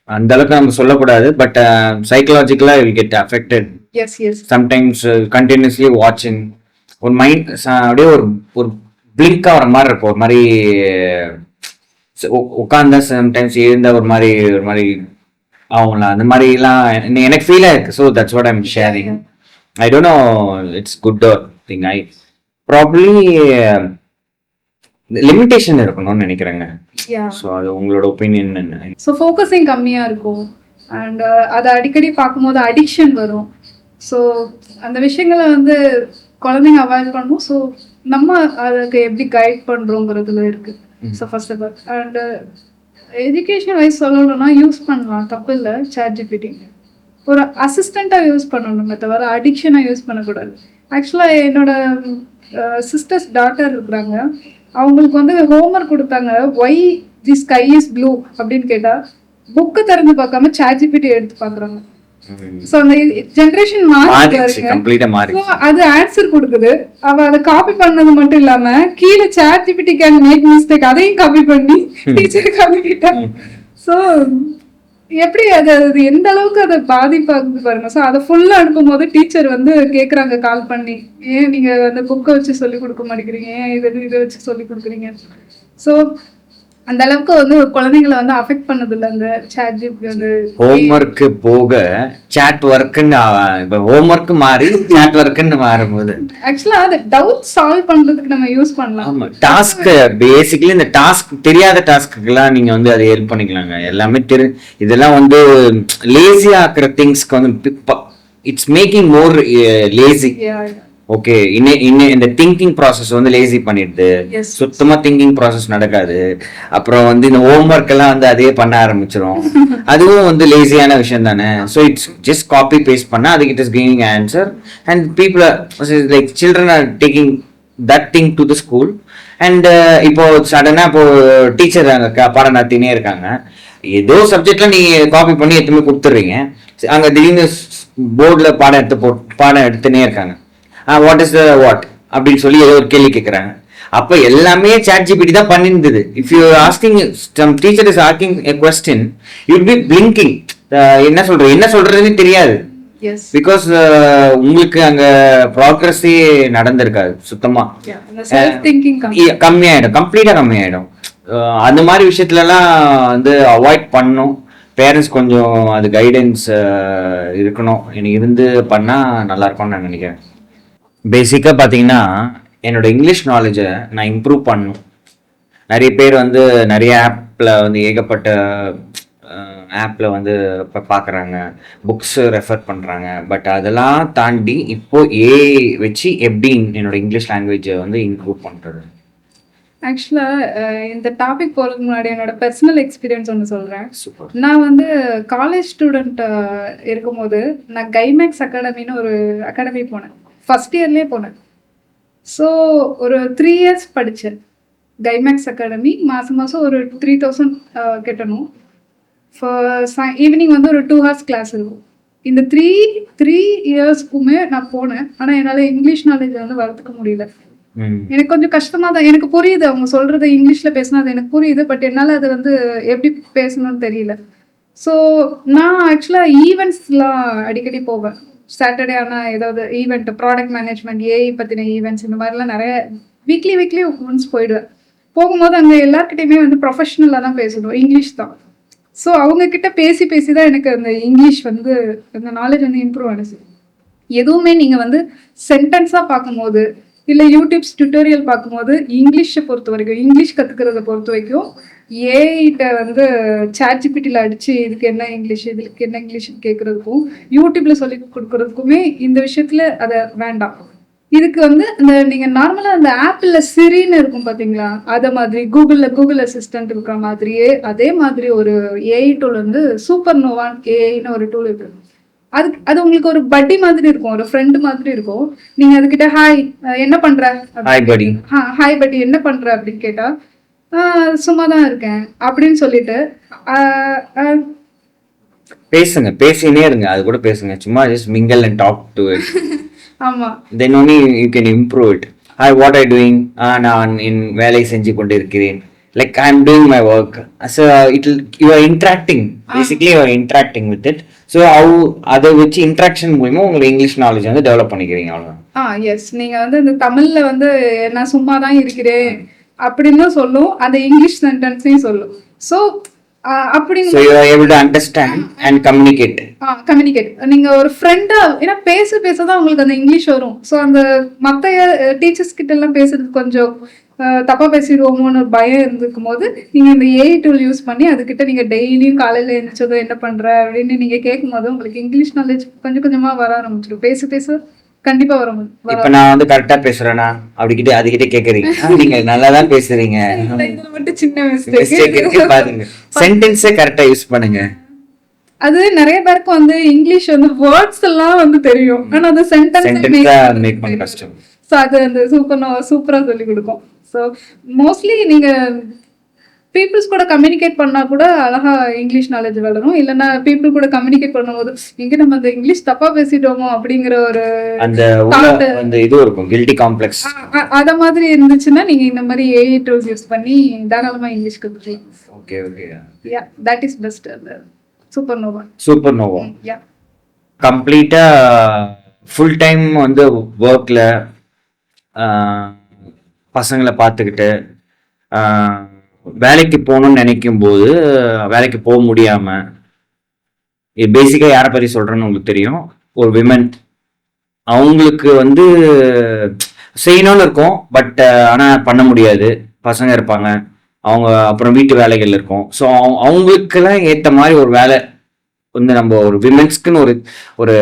அந்த அளவுக்கு நம்ம சொல்லக்கூடாது. But psychologically will get affected. Yes. Sometimes continuously வாட்சிங் ஒரு மைண்ட் அப்படியே ஒரு பிளிங்க் ஆகிற மாதிரி இருக்கும். ஒரு மாதிரி உட்காந்தா சம்டைம்ஸ் எழுந்தா ஒரு மாதிரி ஆகும்ல, அந்த மாதிரிலாம் எனக்கு ஃபீல் ஆயிருக்கு. So that's what I'm sharing. I don't no it's good or thing. I probably limitation இருக்கணும்னு நினைக்கிறேங்க. ஸோ அது உங்களோட ஒப்பீனியன் என்ன? ஸோ ஃபோக்கஸிங் கம்மியாக இருக்கும் அண்ட் அதை அடிக்கடி பார்க்கும்போது அடிக்ஷன் வரும். ஸோ அந்த விஷயங்களை வந்து குழந்தைங்க அவாய்ட் பண்ணணும். ஸோ நம்ம அதுக்கு எப்படி கைட் பண்ணுறோங்கிறதுல இருக்கு. So first of all and education wise சொல்லணும்னா யூஸ் பண்ணலாம், தப்பு இல்லை. சாட் ஜிபிடி ஒரு அசிஸ்டண்ட்டாக யூஸ் பண்ணணுமே தவிர அடிக்ஷனாக யூஸ் பண்ணக்கூடாது. ஆக்சுவலாக என்னோட சிஸ்டர்ஸ் டாட்டர் இருக்கிறாங்க. அவங்களுக்கு வந்து ஹோம்ஒர்க் கொடுத்தாங்க, why the sky is blue அப்படின்னு கேட்டால் புக்கு திறந்து பார்க்காம சாட் ஜிபிடி எடுத்து பார்க்குறாங்க. சோ அந்த ஜெனரேஷன் மாறி அது ஆன்சர் கொடுக்குது. அவ அதை காப்பி பண்ணது மட்டும் இல்லாம கீழே ChatGPT can make mistake, அதையும் காப்பி பண்ணி டீச்சர் காப்பி கிட்டாங்க. சோ எப்படி அது அது எந்த அளவுக்கு அதை பாதிப்பாகுது பாருங்க. ஸோ அதை ஃபுல்லா அனுப்பும்போது டீச்சர் வந்து கேக்குறாங்க கால் பண்ணி, ஏன் நீங்க அந்த புக்கை வச்சு சொல்லி கொடுக்க மாட்டேங்கிறீங்க, ஏன் இதை வச்சு சொல்லி கொடுக்குறீங்க. ஸோ அந்த அளவுக்கு வந்து குழந்தைங்களை வந்து அஃபெக்ட் பண்ணது இல்லை அந்த chat GPT வந்து. ஹோம்ஒர்க்கு போக சாட் ஒர்க்குன்னு இப்போ ஹோம்ஒர்க்கு மாறி சாட் ஒர்க்குன்னு மாறும்போது ஆக்சுவலா அது டவுட் சால்வ் பண்றதுக்கு நம்ம யூஸ் பண்ணலாம். ஆமா டாஸ்க் பேசிக்கலி இந்த டாஸ்க் தெரியாத டாஸ்க்குலாம் நீங்க வந்து அதை ஹெல்ப் பண்ணிக்கலாங்க. எல்லாமே இதெல்லாம் வந்து லேசியா ஆக்குற திங்ஸ்க்கு வந்து it's making more lazy. Yeah, okay இந்த திங்கிங் ப்ராசஸ் வந்து லேசி பண்ணிடுது. yes. சுத்தமா திங்கிங் ப்ராசஸ் நடக்காது. அப்புறம் வந்து இந்த ஹோம்ஒர்க் எல்லாம் வந்து அதே பண்ண ஆரம்பிச்சிரும். அதுவும் வந்து லேசியான விஷயம் தானே. So it's just copy paste பண்ணா அதுக்கு it is gaining answer and people like children are taking that thing to the school. And இப்போ சடனா இப்போ டீச்சர் அங்க பாடம் நடத்தினே இருக்காங்க. ஏதோ சப்ஜெக்ட்ல நீங்க காப்பி பண்ணி எதுவுமே கொடுத்துட்றீங்க. அங்க திடீர்னு போர்டில் பாடம் எடுத்துனே இருக்காங்க. வாட் இஸ் வாட் அப்படின்னு சொல்லி ஏதோ ஒரு கேள்வி கேட்குறாங்க. அப்போ எல்லாமே ChatGPT தான் பண்ணியிருந்தது. If you asking some teacher is asking a question you be blinking. என்ன சொல்றதுன்னு தெரியாது. Yes. பிகாஸ் உங்களுக்கு அங்க ப்ராக்ரஸே நடந்திருக்காது சுத்தமா. Yeah, அந்த self thinking கம்மியாயிடும், கம்ப்ளீட்டா கம்மியாயிடும். அந்த மாதிரி விஷயத்துலலாம் வந்து அவாய்ட் பண்ணும். பேரண்ட்ஸ் கொஞ்சம் அது கைடன்ஸ் இருக்கணும். எனக்கு இருந்து பண்ணா நல்லா இருக்கும்னு நான் நினைக்கிறேன். பேசிக்காக பார்த்தீங்கன்னா என்னோட இங்கிலீஷ் நாலேஜை நான் இம்ப்ரூவ் பண்ணணும். நிறைய பேர் வந்து நிறைய ஆப்பில் வந்து ஏகப்பட்ட ஆப்பில் வந்து இப்போ பார்க்குறாங்க, புக்ஸ் ரெஃபர் பண்ணுறாங்க. பட் அதெல்லாம் தாண்டி இப்போ வச்சு எப்படி என்னோட இங்கிலீஷ் லாங்குவேஜை வந்து இம்ப்ரூவ் பண்ணுறது. ஆக்சுவலா இந்த டாபிக் போறதுக்கு முன்னாடி என்னோட பர்சனல் எக்ஸ்பீரியன்ஸ் ஒன்று சொல்றேன். சூப்பர். நான் வந்து காலேஜ் ஸ்டூடெண்ட் இருக்கும்போது நான் கைமேக்ஸ் அகாடமின்னு ஒரு அகாடமி போனேன். ஃபர்ஸ்ட் இயர்லேயே போனேன். ஸோ ஒரு 3 years படித்தேன் கைமேக்ஸ் அகாடமி. மாதம் மாதம் ஒரு 3000 கட்டணும். ஈவினிங் வந்து ஒரு 2 hours கிளாஸ் இருக்கும். இந்த த்ரீ இயர்ஸ்க்குமே நான் போனேன். ஆனால் என்னால் இங்கிலீஷ் நாலேஜ் வந்து வளர்த்துக்க முடியல. எனக்கு கொஞ்சம் கஷ்டமா தான். எனக்கு புரியுது அவங்க சொல்றது இங்கிலீஷ்ல பேசினா அது எனக்கு புரியுது. பட் என்னால் அது வந்து எப்படி பேசணும்னு தெரியல. ஸோ நான் ஆக்சுவலாக ஈவெண்ட்ஸ்லாம் அடிக்கடி போவேன். சாட்டர்டே ஆனால் ஏதாவது ஈவெண்ட், ப்ராடக்ட் மேனேஜ்மெண்ட், ஏஐ பற்றின ஈவெண்ட்ஸ், இந்த மாதிரிலாம் நிறைய வீக்லி ஒன்ஸ் போயிடுவேன். போகும்போது அங்கே எல்லாருக்கிட்டையுமே வந்து ப்ரொஃபஷ்னலாக தான் பேசணும், இங்கிலீஷ் தான். ஸோ அவங்கக்கிட்ட பேசி தான் எனக்கு அந்த இங்கிலீஷ் வந்து அந்த நாலேஜ் வந்து இம்ப்ரூவ் ஆனிச்சு. எதுவுமே நீங்கள் வந்து சென்டென்ஸாக பார்க்கும்போது இல்லை யூடியூப்ஸ் டியூட்டோரியல் பார்க்கும்போது இங்கிலீஷை பொறுத்த வரைக்கும், இங்கிலீஷ் கற்றுக்கிறத பொறுத்த வரைக்கும் ஏஐட்ட வந்து ChatGPTல அடித்து இதுக்கு என்ன இங்கிலீஷ், இதுக்கு என்ன இங்கிலீஷ் கேட்குறதுக்கும் யூடியூப்பில் சொல்லி கொடுக்குறதுக்குமே இந்த விஷயத்தில் அதை வேண்டாம். இதுக்கு வந்து இந்த நீங்கள் நார்மலாக அந்த ஆப்பிளில் சிரின்னு இருக்கும் பார்த்தீங்களா, அதை மாதிரி கூகுள் அசிஸ்டன்ட் இருக்கிற மாதிரியே அதே மாதிரி ஒரு ஏஐ டூல் வந்து சூப்பர் நோவான் ஏஐன்னு ஒரு டூல் இருக்குது. அது உங்களுக்கு ஒரு பட்டி மாதிரி இருக்கும், ஒரு ஃப்ரெண்ட் மாதிரி இருக்கும். நீங்க அதுகிட்ட ஹாய் என்ன பண்ற, ஹாய் பட்டி என்ன பண்ற அப்படின்னு கேட்டா சும்மா தான் இருக்கேன் அப்படின்னு சொல்லிட்டு பேசினே இருங்க. அது கூட பேசுங்க, சும்மா just mingle and talk to it. ஆமா, then only you can improve it. Hi, what are you doing? நான் வேலை செஞ்சு கொண்டு இருக்கிறேன். Like I'm doing my work. So you are interacting. Basically you are interacting with it. So அதை வச்சு interaction மூலமா உங்களுக்கு இங்கிலீஷ் நாலேஜ் வந்து டெவலப் பண்ணிக்கிறீங்க. அவ்வளவுதான். எஸ். நீங்க வந்து இந்த தமிழ்ல வந்து நான் சும்மா தான் இருக்கிறேன் அப்படின்னு சொல்லும், அந்த இங்கிலீஷ் சென்டென்ஸையும் சொல்லும். ஸோ அப்படி so you are able to understand and communicate. நீங்க ஒரு ஃப்ரெண்டா, ஏன்னா பேச தான் உங்களுக்கு அந்த இங்கிலீஷ் வரும். ஸோ அந்த மற்ற டீச்சர்ஸ் கிட்ட எல்லாம் பேசுறது கொஞ்சம் தப்பா பேசிடுவோமோன்னு ஒரு பயம் இருந்துக்கும் போது நீங்க இந்த ஏஐ டூல் யூஸ் பண்ணி அதுக்கிட்ட நீங்க டெய்லியும் காலையில எழுந்திரிச்சதும் என்ன பண்ற அப்படின்னு நீங்க கேட்கும் போது உங்களுக்கு இங்கிலீஷ் நாலேஜ் கொஞ்சம் கொஞ்சமா வர ஆரம்பிச்சிடும். பேச கண்டிப்பா வரும். இப்ப நான் வந்து கரெக்டா பேசுறேனா அப்படிக்கிட்ட அதுகிட்ட கேக்குறீங்க, நீங்க நல்லா தான் பேசுறீங்க, இதுல மட்டும் சின்ன மிஸ்டேக் பாருங்க. சென்டென்ஸே கரெக்டா யூஸ் பண்ணுங்க. அது நிறைய பேருக்கு வந்து இங்கிலீஷ் வந்து வேர்ட்ஸ் எல்லாம் வந்து தெரியும், ஆனா அந்த சென்டென்ஸ் மேக் பண்ண கஷ்டம். ஸோ அது அந்த சூப்பரா சொல்லி கொடுக்கும். ஸோ மோஸ்ட்லி நீங்க பீப்புள்ஸ் கூட கம்யூனிகேட் பண்ணா கூட அழகா இங்கிலீஷ் நாலேஜ் வளரும். இல்லைன்னா பீப்புள் கூட கம்யூனிகேட் பண்ணும்போது இங்க நம்ம அந்த இங்கிலீஷ் தப்பா பேசிட்டோமோ அப்படிங்கிற ஒரு அந்த இது இருக்கும், கில்டி காம்ப்ளெக்ஸ். அத மாதிரி இருந்துச்சுன்னா நீங்க இந்த மாதிரி ஏஐ டூல்ஸ் யூஸ் பண்ணி தாராளமா இங்கிலீஷ் கத்துக்கலாம். Okay yeah, that is best. Super Nova. Super Nova yeah. கம்ப்ளீட்டா ஃபுல் டைம் வந்து ஒர்க்ல பசங்களை பார்த்துக்கிட்டு வேலைக்கு போகணும்னு நினைக்கும் போது வேலைக்கு போக முடியாம, இது பேசிக்கா யாரை பத்தி சொல்றேன்னு உங்களுக்கு தெரியும். ஒரு விமன், அவங்களுக்கு வந்து செய்யணும்னு இருக்கும், பட் ஆனா பண்ண முடியாது. பசங்க இருப்பாங்க, அவங்க அப்புறம் வீட்டு வேலைகள் இருக்கும். ஸோ அவங்களுக்கெல்லாம் ஏற்ற மாதிரி ஒரு வேலை வந்து நம்ம ஒரு விமென்ஸ்க்குன்னு ஒரு ஒரு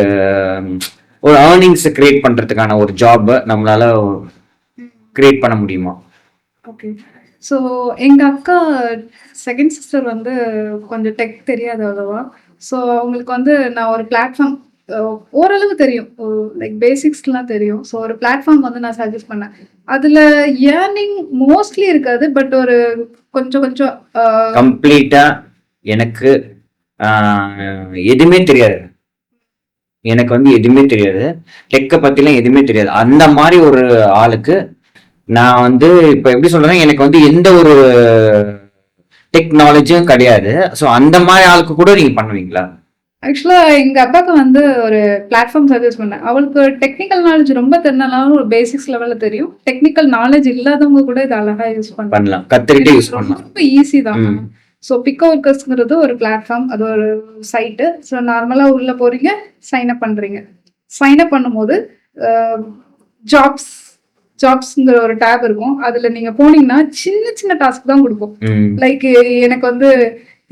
ஒரு ஏர்னிங்ஸை கிரியேட் பண்றதுக்கான ஒரு ஜாப் நம்மளால கிரியேட் பண்ண முடியுமா? ஓகே. ஸோ எங்க அக்கா செகண்ட் சிஸ்டர் வந்து கொஞ்சம் டெக் தெரியாது அவ்வளவா. ஸோ அவங்களுக்கு வந்து நான் ஒரு பிளாட்ஃபார்ம் ஓரளவு தெரியும், லைக் பேசிக்ஸ்லாம் தெரியும். ஸோ ஒரு பிளாட்ஃபார்ம் வந்து நான் சஜஸ்ட் பண்ணேன். அதில் ஏர்னிங் மோஸ்ட்லி இருக்காது, பட் ஒரு கொஞ்சம் கொஞ்சம் கம்ப்ளீட்டா எனக்கு எதுவுமே தெரியாது. எனக்கு வந்து எதுவுமே தெரியாது, டெக்கை பத்திலாம் எதுவுமே தெரியாது. அந்த மாதிரி ஒரு ஆளுக்கு நான் வந்து இப்ப எப்படி சொல்றேன்னா, எனக்கு வந்து எந்த ஒரு டெக்னாலஜியும் கிடையாது. ஸோ அந்த மாதிரி ஆளுக்கு கூட நீங்க பண்ணுவீங்களா? ஆக்சுவலாக எங்கள் அப்பாவுக்கு வந்து ஒரு பிளாட்ஃபார்ம் சஜஸ்ட் பண்ணேன். அவளுக்கு டெக்னிக்கல் நாலேஜ் ரொம்ப தெரிஞ்சனாலும் ஒரு பேசிக்ஸ் லெவலில் தெரியும். டெக்னிக்கல் நாலேஜ் இல்லாதவங்க கூட இது அழகாக யூஸ் பண்ணலாம், கற்றுக்கிட்டே யூஸ் பண்ணலாம். ரொம்ப ஈஸி தான். ஸோ பிக்கோ ஒர்க்கர்ஸ்ங்கிறது ஒரு பிளாட்ஃபார்ம், அது ஒரு சைட்டு. ஸோ நார்மலாக உள்ளே போகிறீங்க, சைன் அப் பண்ணுறீங்க. சைன் அப் பண்ணும்போது ஜாப்ஸ்ங்கிற ஒரு டேப் இருக்கும். அதில் நீங்கள் போனீங்கன்னா சின்ன சின்ன டாஸ்க் தான் கொடுப்போம். லைக் எனக்கு வந்து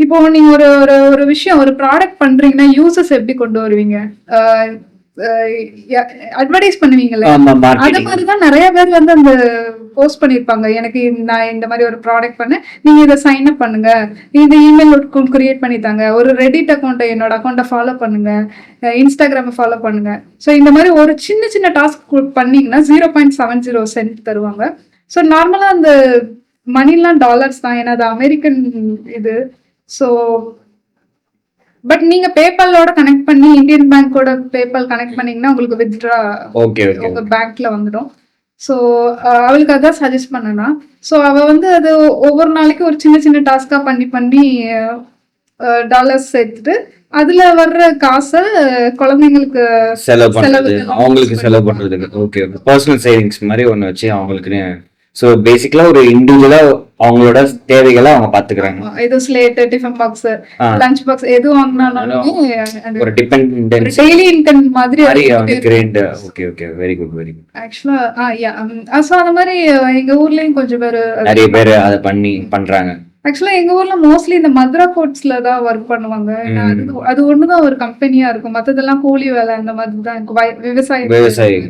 இப்போ நீங்க ஒரு ஒரு ஒரு விஷயம், ஒரு ப்ராடக்ட் பண்றீங்கன்னா யூசர்ஸ் எப்படி கொண்டு வருவீங்க? அட்வர்டைஸ் பண்ணுவீங்கல்ல, அது மாதிரிதான் நிறைய பேர் வந்து அந்த போஸ்ட் பண்ணிருப்பாங்க. எனக்கு நான் இந்த மாதிரி ஒரு ப்ராடக்ட் பண்ணேன், நீங்க இதை சைன் அப் பண்ணுங்க, இந்த இமெயில் அக்கௌண்ட் கிரியேட் பண்ணித்தாங்க, ஒரு ரெடிட் அக்கௌண்ட்டை என்னோட அக்கௌண்ட்டை ஃபாலோ பண்ணுங்க, இன்ஸ்டாகிராமை ஃபாலோ பண்ணுங்க. ஸோ இந்த மாதிரி ஒரு சின்ன சின்ன டாஸ்க் பண்ணீங்கன்னா 0.70 சென்ட் தருவாங்க. ஸோ நார்மலா அந்த மணிலாம் டாலர்ஸ் தான், ஏன்னா அது அமெரிக்கன் இது. ஸோ பட் நீங்க பேபாலோட கனெக்ட் பண்ணி இந்தியன் பேங்கோட பேபால் கனெக்ட் பண்ணீங்கன்னா உங்களுக்கு வித்ட்ரா உங்க பேங்க்ல வந்துடும். ஸோ அவளுக்கு அதான் சஜஸ்ட் பண்ணனா. ஸோ அவ வந்து அது ஒவ்வொரு நாளைக்கு ஒரு சின்ன சின்ன டாஸ்கா பண்ணி பண்ணி டாலர்ஸ் சேர்த்துட்டு அதுல வர்ற காசை குழந்தைங்களுக்கு செலவு பண்றதுக்கு ஓகே, பர்சனல் சேவிங்ஸ் மாதிரி ஒன்று வச்சு அவங்களுக்கு. ஸோ பேசிக்கலா ஒரு இண்டிவிஜுவலா அவங்களோட தேவைகளை அவங்க பாத்துக்கிறாங்க. இது slate, tiffin box, lunch box எது வாங்கினாலும் ஒரு டிபெண்டன்ஸ், டெய்லி இன்கம் மாதிரி. Okay okay, very good very good. ஆக்சுவலா சோ அந்த மாதிரி எங்க ஊர்லயும் கொஞ்சம் பேர் நிறைய பேர் அதை பண்றாங்க. ஆக்சுவலா எங்க ஊர்ல மோஸ்ட்லி இந்த மதுரா போர்ட்ஸ்ல தான் ஒர்க் பண்ணுவாங்க. அது ஒண்ணுதான் ஒரு கம்பெனியா இருக்கும், மத்ததெல்லாம் கூலி வேலை அந்த மாதிரி தான் இருக்கும், விவசாயம்.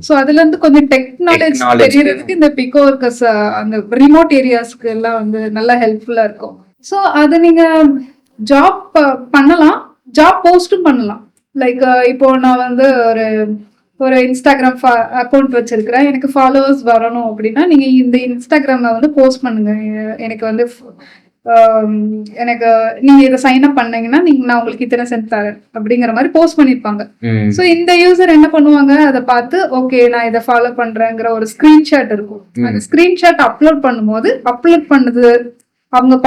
சோ அதுல இருந்து கொஞ்சம் டெக்னாலஜி தெரியறதுக்கு இந்த பிக்கோ ஒர்க்கர்ஸ் அந்த ரிமோட் ஏரியாஸ்க்கு எல்லாம் வந்து நல்லா ஹெல்ப்ஃபுல்லா இருக்கும். சோ அது நீங்க ஜாப் பண்ணலாம், ஜாப் போஸ்டும் பண்ணலாம். லைக் இப்போ நான் வந்து ஒரு இன்ஸ்டாகிராம் அக்கௌண்ட் வச்சிருக்கிறேன், எனக்கு ஃபாலோவர்ஸ் வரணும் அப்படின்னா நீங்க இந்த இன்ஸ்டாகிராம்ல வந்து போஸ்ட் பண்ணுங்க, எனக்கு வந்து எனக்கு நீங்க இதை சைன் அப் பண்ணீங்கன்னா நான் உங்களுக்கு இத்தனை சென்ட் தரேன் அப்படிங்கிற மாதிரி போஸ்ட் பண்ணிருப்பாங்க. ஸோ இந்த யூசர் என்ன பண்ணுவாங்க, அதை பார்த்து ஓகே நான் இதை ஃபாலோ பண்றேங்கிற ஒரு ஸ்கிரீன்ஷாட் இருக்கும். அந்த ஸ்கிரீன்ஷாட் அப்லோட் பண்ணும்போது அப்லோட் பண்ணது அவங்க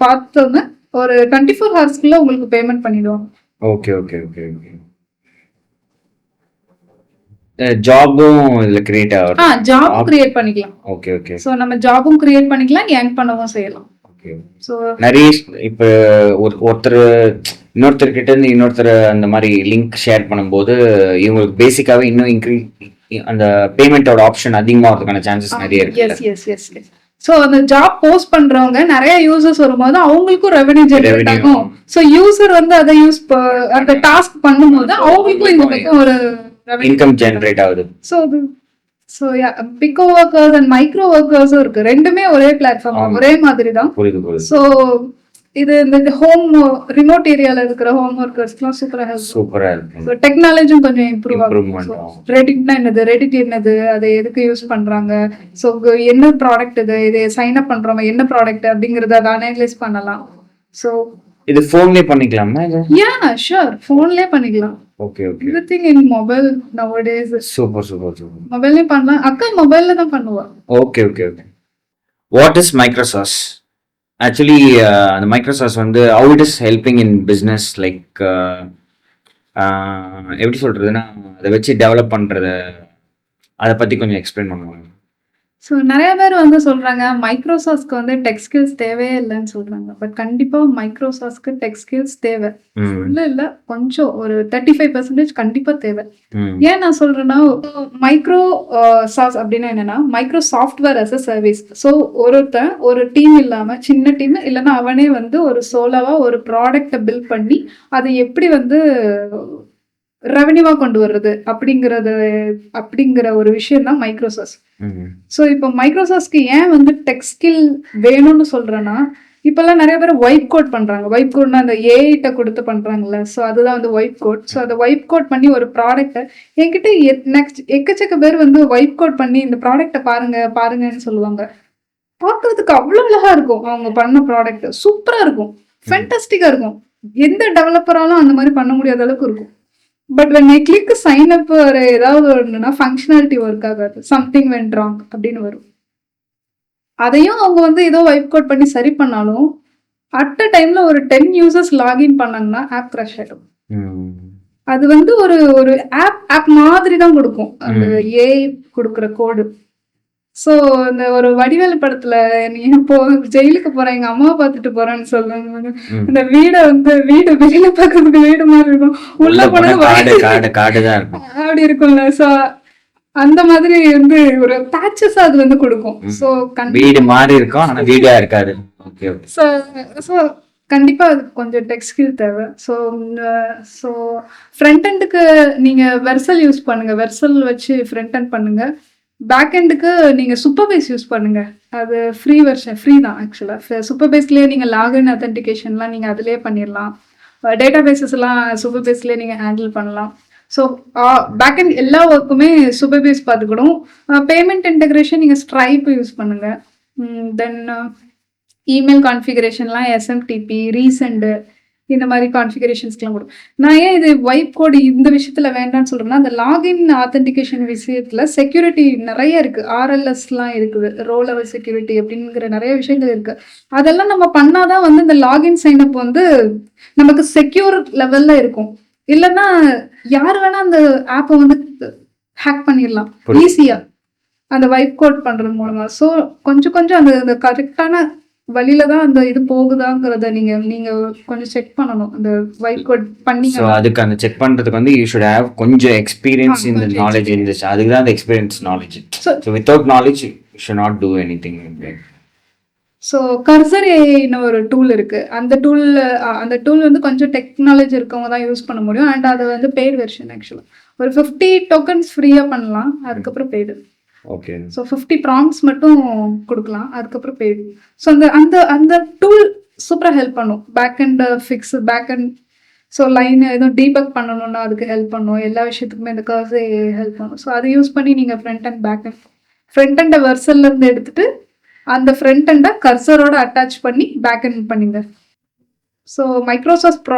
பார்த்தோன்னு ஒரு 24 ஹவர்ஸ்க்குள்ள உங்களுக்கு பேமெண்ட் பண்ணிடுவாங்க. Okay okay okay okay. ஜாபும் இதுல கிரியேட் ஆகும். ஜாப் கிரியேட் பண்ணிக்கலாம். Okay okay. சோ நம்ம ஜாபும் கிரியேட் பண்ணிக்கலாம், ஏர்ன் பண்ணவும் செய்யலாம். ஓகே. சோ நிறைய இப்ப ஒருத்தர் இன்னொருத்தர்கிட்ட இருந்து இன்னொருத்தர் அந்த மாதிரி லிங்க் ஷேர் பண்ணும்போது இவங்களுக்கு பேசிக்காவே இன்னும் அந்த பேமெண்டோட ஆப்ஷன் அதிகமாகிறதுக்கான சான்சஸ் நிறைய இருக்கு. Yes yes yes yes. So அந்த ஜாப் போஸ்ட் பண்றவங்க நிறைய யூசர்ஸ் வரும்போது அவங்களுக்கும் ரெவென்யூ ஜெனரேட் ஆகும். சோ யூசர் வந்து அதை அந்த டாஸ்க் பண்ணும்போது அவங்களுக்கும் இந்த பக்கம் ஒரு இன்கம் ஜெனரேட் ஆகுது. So pico workers and micro ஒர்க்கர்ஸும் இருக்கு, ரெண்டுமே ஒரே பிளாட்ஃபார்ம், ஒரே மாதிரி தான். சோ இது இந்த ஹோம் ரிமோட் ஏரியால இருக்கிற ஹோம் ஒர்க்கர்ஸ்லாம் சூப்பரா இருக்கு. சோ டெக்னாலஜியும் கொஞ்சம் இம்ப்ரூவ் ஆகும். ரெடிட்னா என்னது, ரெடிட் என்னது, அதை எதுக்கு யூஸ் பண்றாங்க, சோ என்ன ப்ராடக்ட் இது சைன் அப் பண்றோம், என்ன ப்ராடக்ட் அப்படிங்கறத அதை அனலைஸ் பண்ணலாம். சோ இது போன்லயே பண்ணிக்கலாமா? யா ஷூர், போன்லயே பண்ணிக்கலாம். Okay okay. Everything in mobile nowadays. Super super super. மொபைல்ல பண்ணலாம், அக்கா மொபைல்ல தான் பண்ணுவா. Okay okay okay. What is micro SaaS actually அந்த மைக்ரோசாஸ் வந்து how it is helping in business like எப்படி சொல்றதுன்னா அதை வச்சு டெவலப் பண்றத அதை பத்தி கொஞ்சம் எக்ஸ்பிளைன் பண்ணுவாங்க. ஸோ நிறைய பேர் வந்து சொல்றாங்க மைக்ரோசாஸ்க்கு வந்து டெக் ஸ்கில்ஸ் தேவையே இல்லைன்னு சொல்றாங்க. பட் கண்டிப்பா மைக்ரோசாஸ்க்கு டெக் ஸ்கில்ஸ் தேவை. இல்ல கொஞ்சம் ஒரு 35% கண்டிப்பா தேவை. ஏன் நான் சொல்றேன்னா மைக்ரோ சாஸ் அப்படின்னா என்னன்னா micro software as a service. So ஒருத்தன் ஒரு டீம் இல்லாம சின்ன டீம் இல்லைன்னா அவனே வந்து ஒரு சோலோவா ஒரு ப்ராடக்டை பில்ட் பண்ணி அதை எப்படி வந்து ரெவன்யூவா கொண்டு வர்றது அப்படிங்கிற ஒரு விஷயம் தான் மைக்ரோசாஸ். ஸோ இப்போ மைக்ரோசாஸ்க்கு ஏன் வந்து டெக் ஸ்கில் வேணும்னு சொல்றேன்னா இப்பெல்லாம் நிறைய பேர் ஒயிட் கோட் பண்றாங்க. ஒயிட் கோட்னா அந்த ஏஐட்ட கொடுத்து பண்றாங்கல்ல. ஸோ அதுதான் வந்து ஒயிட் கோட். ஸோ அதை ஒயிட் கோட் பண்ணி ஒரு ப்ராடக்ட்டை என்கிட்ட நெக்ஸ்ட் எக்கச்சக்க பேர் வந்து ஒயிட் கோட் பண்ணி இந்த ப்ராடக்டை பாருங்கன்னு சொல்லுவாங்க. பார்க்கறதுக்கு அவ்வளோ அழகா இருக்கும். அவங்க பண்ண ப்ராடக்ட் சூப்பரா இருக்கும், ஃபேண்டாஸ்டிக்கா இருக்கும். எந்த டெவலப்பராலும் அந்த மாதிரி பண்ண முடியாத அளவுக்கு இருக்கும். But when I click sign up ஒரு ஏதாவது ஒன்றுனா ஃபங்க்ஷனாலிட்டி ஒர்க் ஆகாது, சம்திங் வென்ட் ராங் அப்படின்னு வரும். அதையும் அவங்க வந்து ஏதோ வைப் கோட் பண்ணி சரி பண்ணாலும் அட் அ டைம்ல ஒரு 10 யூசர்ஸ் லாகின் பண்ணாங்கன்னா ஆப் கிராஷ் ஆயிடும். அது வந்து ஒரு ஒரு ஆப் மாதிரி தான் கொடுக்கும் அந்த ஏஐ கொடுக்குற கோடு. ஸோ இந்த ஒரு வடிவேலு படத்துல நீ இப்போ ஜெயிலுக்கு போறேன் எங்க அம்மாவை பார்த்துட்டு போறேன்னு சொல்லுவாங்க. இந்த வீடு வெளியில பார்க்கறதுக்கு வீடு மாதிரி இருக்கும், உள்ள போனது அப்படி இருக்கும்ல. ஸோ அந்த மாதிரி வந்து ஒரு பேச்சஸ் அது வந்து கொடுக்கும். ஸோ வீடு மாதிரி இருக்கும் ஆனா வீடா இருக்காது. ஸோ கண்டிப்பா அது கொஞ்சம் டெக் ஸ்கில் தேவை. ஸோ ஃப்ரண்ட் எண்டுக்கு நீங்க வெர்சல் யூஸ் பண்ணுங்க, வெர்சல் வச்சு ஃப்ரண்ட் எண்ட் பண்ணுங்க. பேக் எண்டுக்கு நீங்கள் சூப்பர்பேஸ் யூஸ் பண்ணுங்க. அது ஃப்ரீ வெர்ஷன், ஃப்ரீ தான் ஆக்சுவலாக. சூப்பர்பேஸ்லேயே நீங்கள் லாகின் அத்தன்டிகேஷன்லாம் நீங்கள் அதிலே பண்ணிடலாம். டேட்டா பேசஸ்லாம் சூப்பர்பேஸ்லேயே நீங்கள் ஹேண்டில் பண்ணலாம். ஸோ பேக் எண்ட் எல்லா ஒர்க்குமே சூப்பர்பேஸ் பார்த்துக்கிடும். பேமெண்ட் இன்டெகிரேஷன் நீங்கள் ஸ்ட்ரைப் யூஸ் பண்ணுங்க. தென் இமெயில் கான்ஃபிகரேஷன்லாம் எஸ்எம்டிபி ரீசெண்டு இந்த மாதிரி கான்ஃபிகரேஷன்ஸ்லாம் கொடுக்கும். நான் ஏன் இது வைப் கோடு இந்த விஷயத்துல வேண்டாம்னு சொல்றேன்னா அந்த லாகின் ஆத்தென்டிகேஷன் விஷயத்துல செக்யூரிட்டி நிறைய இருக்கு, ஆர்எல்எஸ்லாம் இருக்குது, ரோ லெவல் செக்யூரிட்டி அப்படிங்கிற நிறைய விஷயங்கள் இருக்கு. அதெல்லாம் நம்ம பண்ணாதான் வந்து இந்த லாகின் சைன்அப் வந்து நமக்கு செக்யூர் லெவல்ல இருக்கும். இல்லைன்னா யாரு வேணா அந்த ஆப்பை வந்து ஹேக் பண்ணிடலாம் ஈஸியா அந்த வைப் கோட் பண்றது மூலமா. ஸோ கொஞ்சம் அந்த கரெக்டான வழியில தான் அந்த இது போகுதாங்கிறத நீங்க கொஞ்சம் செக் பண்ணணும். அந்த வைட் கோட் பண்ணீங்க. சோ அதுக்கு அந்த செக் பண்றதுக்கு வந்து you should have கொஞ்சம் experience in the knowledge in this. அதுக்கு தான் அந்த experience knowledge. So without knowledge you should not do anything. So Cursor ஏஐன்னு ஒரு டூல் இருக்கு. அந்த டூல் வந்து கொஞ்சம் டெக்னாலஜி இருக்கவங்க தான் யூஸ் பண்ண முடியும். அண்ட் அது வந்து பெய்டு வெர்ஷன். ஆக்சுவலா ஒரு 50 டோக்கன்ஸ் ஃப்ரீயா பண்ணலாம், அதுக்கப்புறம் பெய்டு. ஓகே. ஸோ 50 ப்ராம்ப்ட்ஸ் மட்டும் கொடுக்கலாம், அதுக்கப்புறம் பெய்டு. ஸோ அந்த டூல் சூப்பராக ஹெல்ப் பண்ணும். Backend fix, backend so line எதுவும் டீபக் பண்ணணும்னா அதுக்கு ஹெல்ப் பண்ணும். எல்லா விஷயத்துக்குமே இந்த கர்சர் ஹெல்ப் பண்ணும். ஸோ அதை யூஸ் பண்ணி நீங்கள் ஃப்ரண்ட் அண்ட் பேக் அண்ட் ஃப்ரண்ட் அண்டை வெர்சல்லேருந்து எடுத்துட்டு அந்த ஃப்ரண்ட் அண்டை கர்சரோட அட்டாச் பண்ணி பேக் அண்ட் பண்ணிங்க. ஸோ மைக்ரோசாஃப்ட்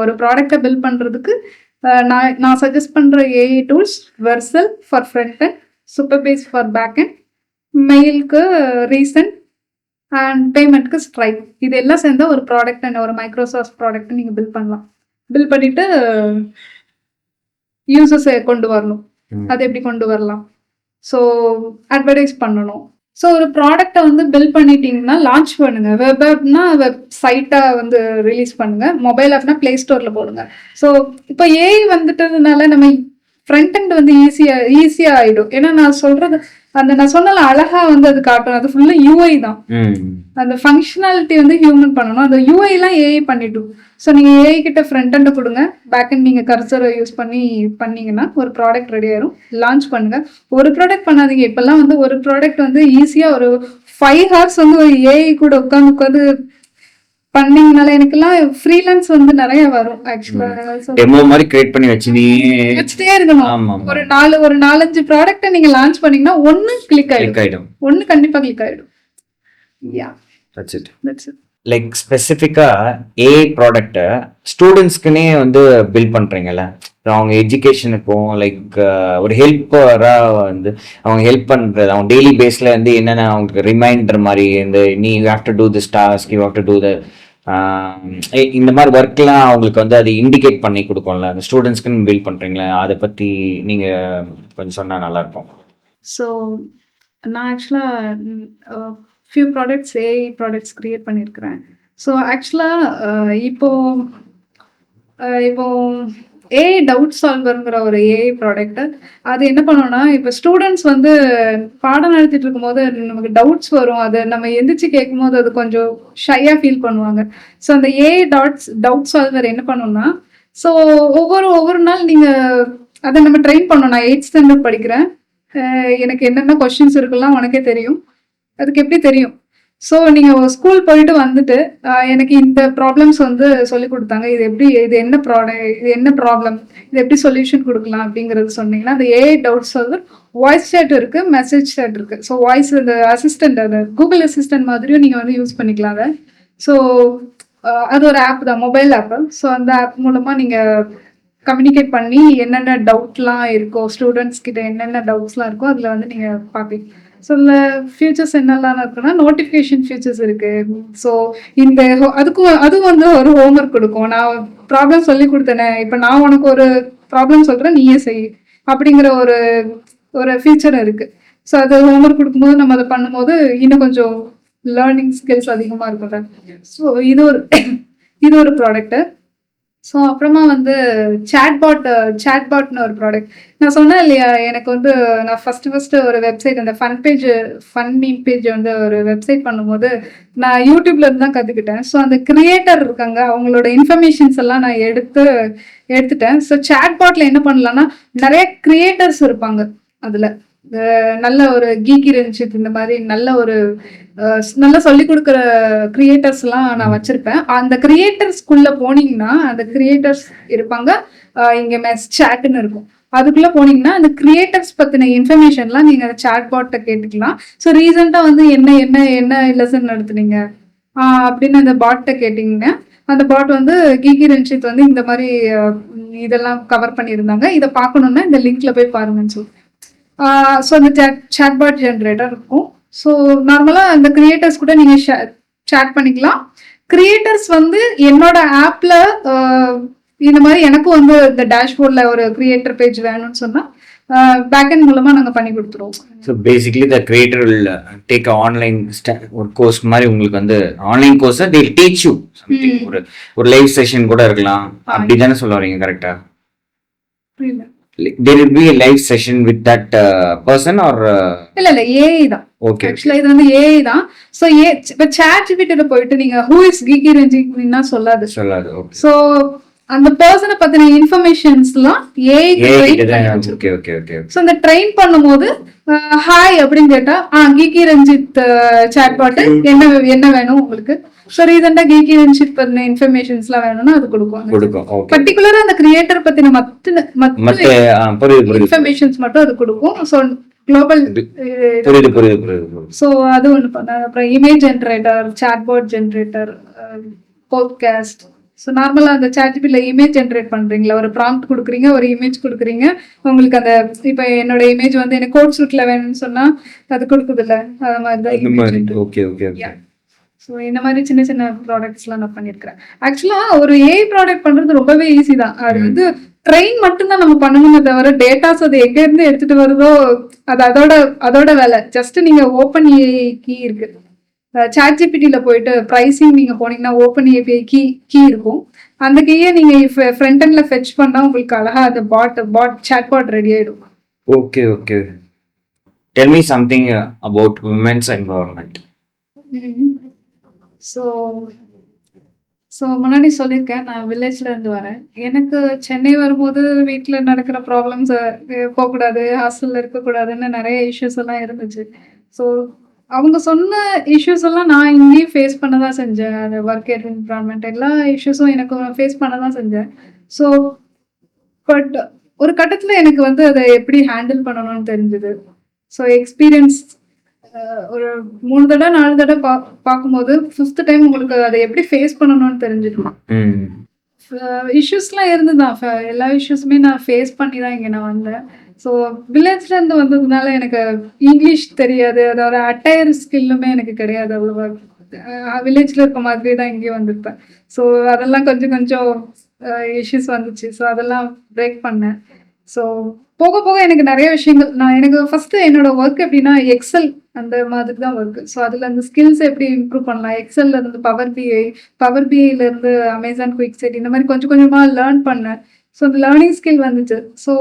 ஒரு ப்ராடக்டை பில்ட் பண்ணுறதுக்கு நான் சஜஸ்ட் பண்ணுற AI tools Vercel for front and, Supabase for back and, மெயிலுக்கு ரீசன்ட் அண்ட் பேமெண்ட்க்கு ஸ்ட்ரைப். இது எல்லாம் சேர்ந்தா ஒரு ப்ராடக்ட் அண்ட் ஒரு மைக்ரோசாஃப்ட் ப்ராடக்ட் நீங்கள் பில்ட் பண்ணலாம். பில்ட் பண்ணிட்டு யூசர்ஸை கொண்டு வரணும். அது எப்படி கொண்டு வரலாம்? ஸோ அட்வர்டைஸ் பண்ணணும். ஸோ ஒரு ப்ராடக்டை வந்து பில்ட் பண்ணிட்டீங்கன்னா லான்ச் பண்ணுங்க. வெப் ஆப்னா வெப்சைட்டாக வந்து ரிலீஸ் பண்ணுங்க. மொபைல் ஆப்னா பிளே ஸ்டோரில் போடுங்க. ஸோ இப்போ ஏஐ வந்துட்டதுனால நம்ம ஃப்ரண்ட் எண்ட் வந்து ஈஸியா ஆயிடும். ஏன்னா நான் சொன்னால அழகா வந்து அது காட்டும். அது ஃபுல்லா யூஐ தான். அந்த ஃபங்க்ஷனாலிட்டி வந்து ஹியூமன் பண்ணணும். அந்த யூஐ எல்லாம் ஏஐ பண்ணிடும். ஸோ நீங்க ஏஐ கிட்ட ஃப்ரண்ட் எண்ட் கொடுங்க, பேக் எண்ட் நீங்க கர்சரை யூஸ் பண்ணீங்கன்னா ஒரு ப்ராடக்ட் ரெடி ஆயிரும். லான்ச் பண்ணுங்க. ஒரு ப்ராடக்ட் பண்ணாதீங்க. இப்பெல்லாம் வந்து ஒரு ப்ராடக்ட் வந்து ஈஸியா ஒரு 5 hours வந்து ஒரு ஏஐ கூட உட்காந்து பண்ணீங்கனால எனக்குலாம் ஃப்ரீலான்ஸ் வந்து நிறைய வரும். ஆக்சுவலா டெமோ மாதிரி கிரியேட் பண்ணி வச்சிட்டே இருக்கணும். ஒரு 4-5 ப்ராடக்ட்டை நீங்க லான்ச் பண்ணீங்கன்னா ஒன்னு கிளிக் ஆயிடும், ஒன்னு கண்டிப்பா கிளிக் ஆயிடும். யா, that's it. லைக் ஸ்பெசிஃபிக்கா ஏஐ ப்ராடக்ட்டை ஸ்டூடெண்ட்ஸ்க்குனே வந்து பில்ட் பண்றீங்கல்ல, அவங்க எஜுகேஷனுக்கும் லைக் ஒரு ஹெல்ப்பரா வந்து அவங்க ஹெல்ப் பண்றது, அவங்க டெய்லி பேஸ்ல வந்து என்னென்ன அவங்களுக்கு ரிமைண்டர் மாதிரி இந்த நீ you have to do this task, you have to do the இந்த மாதிரி ஒர்க்லாம் அவங்களுக்கு வந்து அது இண்டிகேட் பண்ணி கொடுக்கும்ல, அந்த ஸ்டூடெண்ட்ஸ்க்குன்னு பில்ட் பண்றீங்களா, அதை பத்தி நீங்க கொஞ்சம் சொன்னா நல்லா இருக்கும். ஸோ நான் ஆக்சுவலாக few products AI products create பண்ணியிருக்கிறேன். ஸோ ஆக்சுவலாக இப்போ ஏஐ டவுட் சால்வருங்கிற ஒரு ஏஐ ப்ராடக்ட் அது என்ன பண்ணோம்னா, இப்போ ஸ்டூடெண்ட்ஸ் வந்து பாடம் நடத்திட்டு இருக்கும்போது நமக்கு டவுட்ஸ் வரும். அது நம்ம எந்திரிச்சு கேட்கும்போது அது கொஞ்சம் ஷையாக ஃபீல் பண்ணுவாங்க. ஸோ அந்த ஏஐ டவுட் சால்வர் என்ன பண்ணும்னா, ஸோ ஒவ்வொரு நாள் நீங்கள் அதை நம்ம ட்ரெயின் பண்ணோம். நான் 8th ஸ்டாண்டர்ட் படிக்கிறேன். எனக்கு என்னென்ன கொஸ்டின்ஸ் இருக்குலாம் உனக்கே தெரியும். அதுக்கு எப்படி தெரியும்? ஸோ நீங்கள் ஸ்கூல் போயிட்டு வந்துட்டு எனக்கு இந்த ப்ராப்ளம்ஸ் வந்து சொல்லி கொடுத்தாங்க. இது என்ன ப்ராப்ளம், இது எப்படி சொல்யூஷன் கொடுக்கலாம் அப்படிங்கிறது சொன்னீங்கன்னா, அந்த AI doubt solver voice chat இருக்கு, மெசேஜ் சேட் இருக்கு. ஸோ வாய்ஸ் இந்த அசிஸ்டன்ட், அந்த கூகுள் அசிஸ்டன்ட் மாதிரியும் நீங்கள் வந்து யூஸ் பண்ணிக்கலாம் அதை. ஸோ அது ஒரு ஆப் தான், மொபைல் ஆப்பு. ஸோ அந்த ஆப் மூலமாக நீங்கள் கம்யூனிகேட் பண்ணி என்னென்ன டவுட்லாம் இருக்கோ, ஸ்டூடெண்ட்ஸ் கிட்ட என்னென்ன டவுட்ஸ்லாம் இருக்கோ அதில் வந்து நீங்கள் பார்ப்பீங்க. ஸோ இந்த ஃபியூச்சர்ஸ் என்னெல்லாம் இருக்குன்னா, நோட்டிஃபிகேஷன் ஃபியூச்சர்ஸ் இருக்கு. ஸோ இந்த அதுவும் வந்து ஒரு ஹோம்ஒர்க் கொடுக்கும். நான் ப்ராப்ளம் சொல்லி கொடுத்தேனே, இப்போ நான் உனக்கு ஒரு ப்ராப்ளம் சொல்கிறேன், நீயே செய் அப்படிங்கிற ஒரு ஃபீச்சர் இருக்கு. ஸோ அது ஹோம்ஒர்க் கொடுக்கும்போது நம்ம அதை பண்ணும்போது இன்னும் கொஞ்சம் லேர்னிங் ஸ்கில்ஸ் அதிகமாக இருக்கும். ஸோ இது ஒரு ப்ராடக்ட்டு. ஸோ அப்புறமா வந்து சேட்பாட்னு ஒரு ப்ராடக்ட். நான் சொன்னேன் இல்லையா, எனக்கு வந்து நான் ஃபஸ்ட்டு ஒரு வெப்சைட், அந்த ஃபன் மீம் பேஜ் வந்து ஒரு வெப்சைட் பண்ணும்போது நான் யூடியூப்ல இருந்து தான் கற்றுக்கிட்டேன். ஸோ அந்த கிரியேட்டர் இருக்காங்க, அவங்களோட இன்ஃபர்மேஷன்ஸ் எல்லாம் நான் எடுத்துட்டேன். ஸோ சேட்பாட்ல என்ன பண்ணலாம்னா, நிறைய கிரியேட்டர்ஸ் இருப்பாங்க அதில். நல்ல ஒரு கீக்கி ரஞ்சித், இந்த மாதிரி நல்லா சொல்லி கொடுக்குற கிரியேட்டர்ஸ் எல்லாம் நான் வச்சிருப்பேன். அந்த கிரியேட்டர்ஸ்குள்ள போனீங்கன்னா அந்த கிரியேட்டர்ஸ் இருப்பாங்க. இங்க சேட்னு இருக்கும். அதுக்குள்ள போனீங்கன்னா அந்த கிரியேட்டர்ஸ் பத்தின இன்ஃபர்மேஷன்லாம் நீங்க சாட்பாட்ட கேட்டுக்கலாம். ஸோ ரீசெண்டா வந்து என்ன லெசன் நடத்துனீங்க அப்படின்னு அந்த பாட்ட கேட்டீங்கன்னா, அந்த பாட் வந்து கீகி ரஞ்சித் வந்து இந்த மாதிரி இதெல்லாம் கவர் பண்ணியிருந்தாங்க, இதை பார்க்கணும்னா இந்த லிங்க்ல போய் பாருங்கன்னு சொல்லி. ஸோ அந்த சாட்பாட் ஜென்ரேட்டர் இருக்கும். ஸோ நார்மலாக அந்த கிரியேட்டர்ஸ் கூட நீங்கள் சேட் பண்ணிக்கலாம். கிரியேட்டர்ஸ் வந்து என்னோட ஆப்பில் இந்த மாதிரி எனக்கும் வந்து இந்த டேஷ்போர்டில் ஒரு கிரியேட்டர் பேஜ் வேணும்னு சொன்னால் பேக்எண்ட் மூலமாக நாங்கள் பண்ணி கொடுத்துருவோம். So basically the creator will take online ஒரு கோர்ஸ் மாதிரி உங்களுக்கு வந்து online course they teach you something, ஒரு லைவ் செஷன் கூட இருக்கலாம், அப்படி தானே சொல்ல வரீங்க? கரெக்டா? புரியல. There will be a live session with that person or இல்ல ஏஐ தான். ஓகே, ஆக்சுவலா இது வந்து ஏஐ தான். சோ இப்ப ChatGPT-ல போயிட்டு நீங்க who is கீகி ரஞ்சித்னா சொல்லாது. ஓகே. சோ அந்த பர்சனை பத்தின இன்ஃபர்மேஷன்ஸ்லாம் ஏஐ ஓகே. சோ அந்த ட்ரெயின் பண்ணும்போது ஹாய் அப்படின்னு கேட்டா கீகி ரஞ்சித் சாட்பாட் என்ன வேணும் உங்களுக்கு, ஸோ ரீசெண்டா கீகி ரஞ்சித் பத்தின இன்ஃபர்மேஷன்ஸ்லாம் வேணும்னா அது கொடுக்கும். பர்டிகுலரா அந்த கிரியேட்டர் பத்தின மத்த இன்ஃபர்மேஷன்ஸ் மட்டும் அது கொடுக்கும். ஸோ குளோபல் ஸோ அது ஒன்று பண்ணாங்க. அப்புறம் image generator, chatbot generator, podcast. So நார்மலாக அந்த சாட்ஜிபிட்டில் இமேஜ் ஜென்ரேட் பண்ணுறீங்களா, ஒரு ப்ராம்ப்ட் கொடுக்குறீங்க, ஒரு இமேஜ் கொடுக்குறீங்க, உங்களுக்கு அந்த இப்போ என்னோட இமேஜ் வந்து எனக்கு கோட் சூட்டில் வேணும்னு சொன்னால் அது கொடுக்குதில்ல, அது மாதிரி தான். ஓகே. ஸோ இந்த மாதிரி சின்ன சின்ன ப்ராடக்ட்ஸ்லாம் நான் பண்ணியிருக்கிறேன். ஆக்சுவலாக ஒரு ஏஐ ப்ராடக்ட் பண்ணுறது ரொம்பவே ஈஸி தான். அது வந்து ட்ரெயின் மட்டும்தான் நம்ம பண்ணணுமே தவிர டேட்டாஸ் அது எங்கேருந்து எடுத்துகிட்டு வருதோ அது அதோட வேலை. ஜஸ்ட் நீங்கள் ஓப்பன் ஏஐ கீ இருக்குது, ChatGPT-ல போயிட்டு ப்ரைசிங் நீங்க போனீங்கன்னா ஓப்பன் ஏபிஐ கீ இருக்கும். அந்த கீயை நீங்க ஃப்ரண்ட் எண்ட்ல ஃபெட்ச் பண்ணா உங்களுக்கு அழகா அந்த சாட்பாட் ரெடி ஆயிடும். Okay. Tell me something about women's environment. So முன்னாடி சொல்லியிருக்கேன், நான் வில்லேஜ்ல இருந்து வரேன். எனக்கு சென்னை வரும்போது வீட்டில் நடக்கிற ப்ராப்ளம்ஸ் போகக்கூடாது, ஹாஸ்டல்ல இருக்கக்கூடாதுன்னு நிறைய இஷ்யூஸ் எல்லாம் இருந்துச்சு. ஸோ அவங்க சொன்ன இஷ்யூஸ் எல்லாம் நான் இங்கேயும் ஃபேஸ் பண்ண தான் செஞ்சேன். அந்த ஒர்க் என்விரான்மெண்ட் எல்லா இஷ்யூஸும் எனக்கு ஃபேஸ் பண்ண தான் செஞ்சேன். ஸோ பட் ஒரு கட்டத்தில் எனக்கு வந்து அதை எப்படி ஹேண்டில் பண்ணணும்னு தெரிஞ்சுது. ஸோ ஒரு 3 தடவை 4 தடவை பார்க்கும்போது 5th டைம் உங்களுக்கு அதை எப்படி ஃபேஸ் பண்ணணும்னு தெரிஞ்சிடும். ம். இஷ்யூஸ்லாம் இருந்துதான். எல்லா இஷ்யூஸுமே நான் ஃபேஸ் பண்ணி தான் இங்க நான் வந்தேன். ஸோ வில்லேஜ்லேருந்து வந்ததுனால எனக்கு இங்கிலீஷ் தெரியாது. அதோட அட்டையர் ஸ்கில்லுமே எனக்கு கிடையாது அவ்வளவா. வில்லேஜில் இருக்க மாதிரி தான் இங்கேயும் வந்திருப்பேன். ஸோ அதெல்லாம் கொஞ்சம் கொஞ்சம் இஷ்யூஸ் வந்துச்சு. ஸோ அதெல்லாம் பிரேக் பண்ணேன். ஸோ போக போக எனக்கு நிறைய விஷயங்கள் எனக்கு ஃபஸ்ட்டு என்னோட ஒர்க் எப்படின்னா எக்ஸல் அந்த மாதிரி தான் ஒர்க்கு. ஸோ அதில் அந்த ஸ்கில்ஸ் எப்படி இம்ப்ரூவ் பண்ணலாம், எக்ஸல்ல இருந்து பவர் பிஐலேருந்து அமேசான் குயிக் செட் இந்த மாதிரி கொஞ்சம் கொஞ்சமாக லேர்ன் பண்ணேன். ஸோ அந்த லேர்னிங் ஸ்கில் வந்துச்சு. ஸோ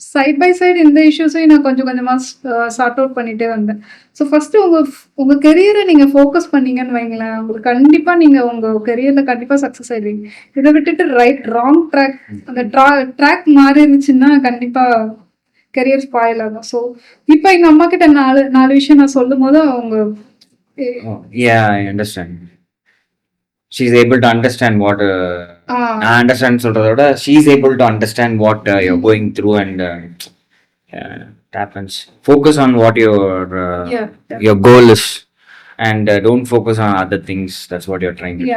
சைட் பை சைடு இந்த இஷ்யூஸையும் நான் கொஞ்சம் கொஞ்சமாக சார்ட் அவுட் பண்ணிகிட்டே வந்தேன். ஸோ ஃபஸ்ட்டு உங்கள் கெரியரை நீங்கள் ஃபோக்கஸ் பண்ணீங்கன்னு வைங்களேன், உங்களுக்கு கண்டிப்பாக நீங்கள் உங்கள் கெரியரில் கண்டிப்பாக சக்ஸஸ் ஆகிடுவீங்க. இதை விட்டுட்டு ராங் ட்ராக் அந்த ட்ராக் மாறி இருந்துச்சுன்னா கண்டிப்பாக கெரியர் ஸ்பாயில் ஆகும். ஸோ இப்போ எங்கள் அம்மா கிட்ட நாலு விஷயம் நான் சொல்லும் போது அவங்க Oh, yeah, I understand. She's able to understand what I understand சொல்றத விட she's able to understand what you're going through and it happens. Focus on what your goal is and don't focus on other things. That's what you're trying to do.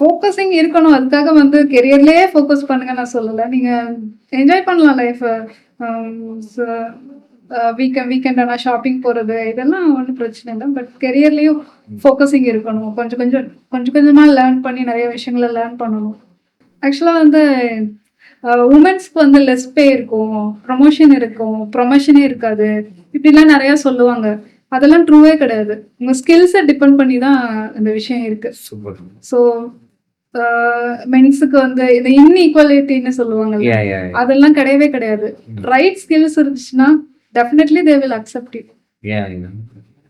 Focusing இருக்கணும். அதுக்காக வந்து கெரியர்லேயே focus பண்ணுங்க நான் சொல்லலை. நீங்கள் enjoy பண்ணலாம் லைஃப்பை. Weekend ஆனால் ஷாப்பிங் போகிறது இதெல்லாம் ஒன்றும் பிரச்சனை இல்லை. பட் கெரியர்லேயும் ஃபோக்கஸிங் இருக்கணும். கொஞ்சம் கொஞ்சமாக லேர்ன் பண்ணி நிறைய விஷயங்களை லேர்ன் பண்ணணும். ஆக்சுவலாக வந்து உமன்ஸ்க்கு வந்து லெஸ் பே இருக்கும், ப்ரொமோஷன் இருக்கும், ப்ரொமோஷனே இருக்காது, இப்படிலாம் நிறையா சொல்லுவாங்க. அதெல்லாம் ட்ரூவே கிடையாது. உங்கள் ஸ்கில்ஸை டிபெண்ட் பண்ணி தான் இந்த விஷயம் இருக்கு. சூப்பர். ஸோ மென்ஸுக்கு வந்து இந்த இன்இக்வாலிட்டின்னு சொல்லுவாங்க, அதெல்லாம் கிடையவே கிடையாது. ரைட் ஸ்கில்ஸ் இருந்துச்சுன்னா definitely they will accept it.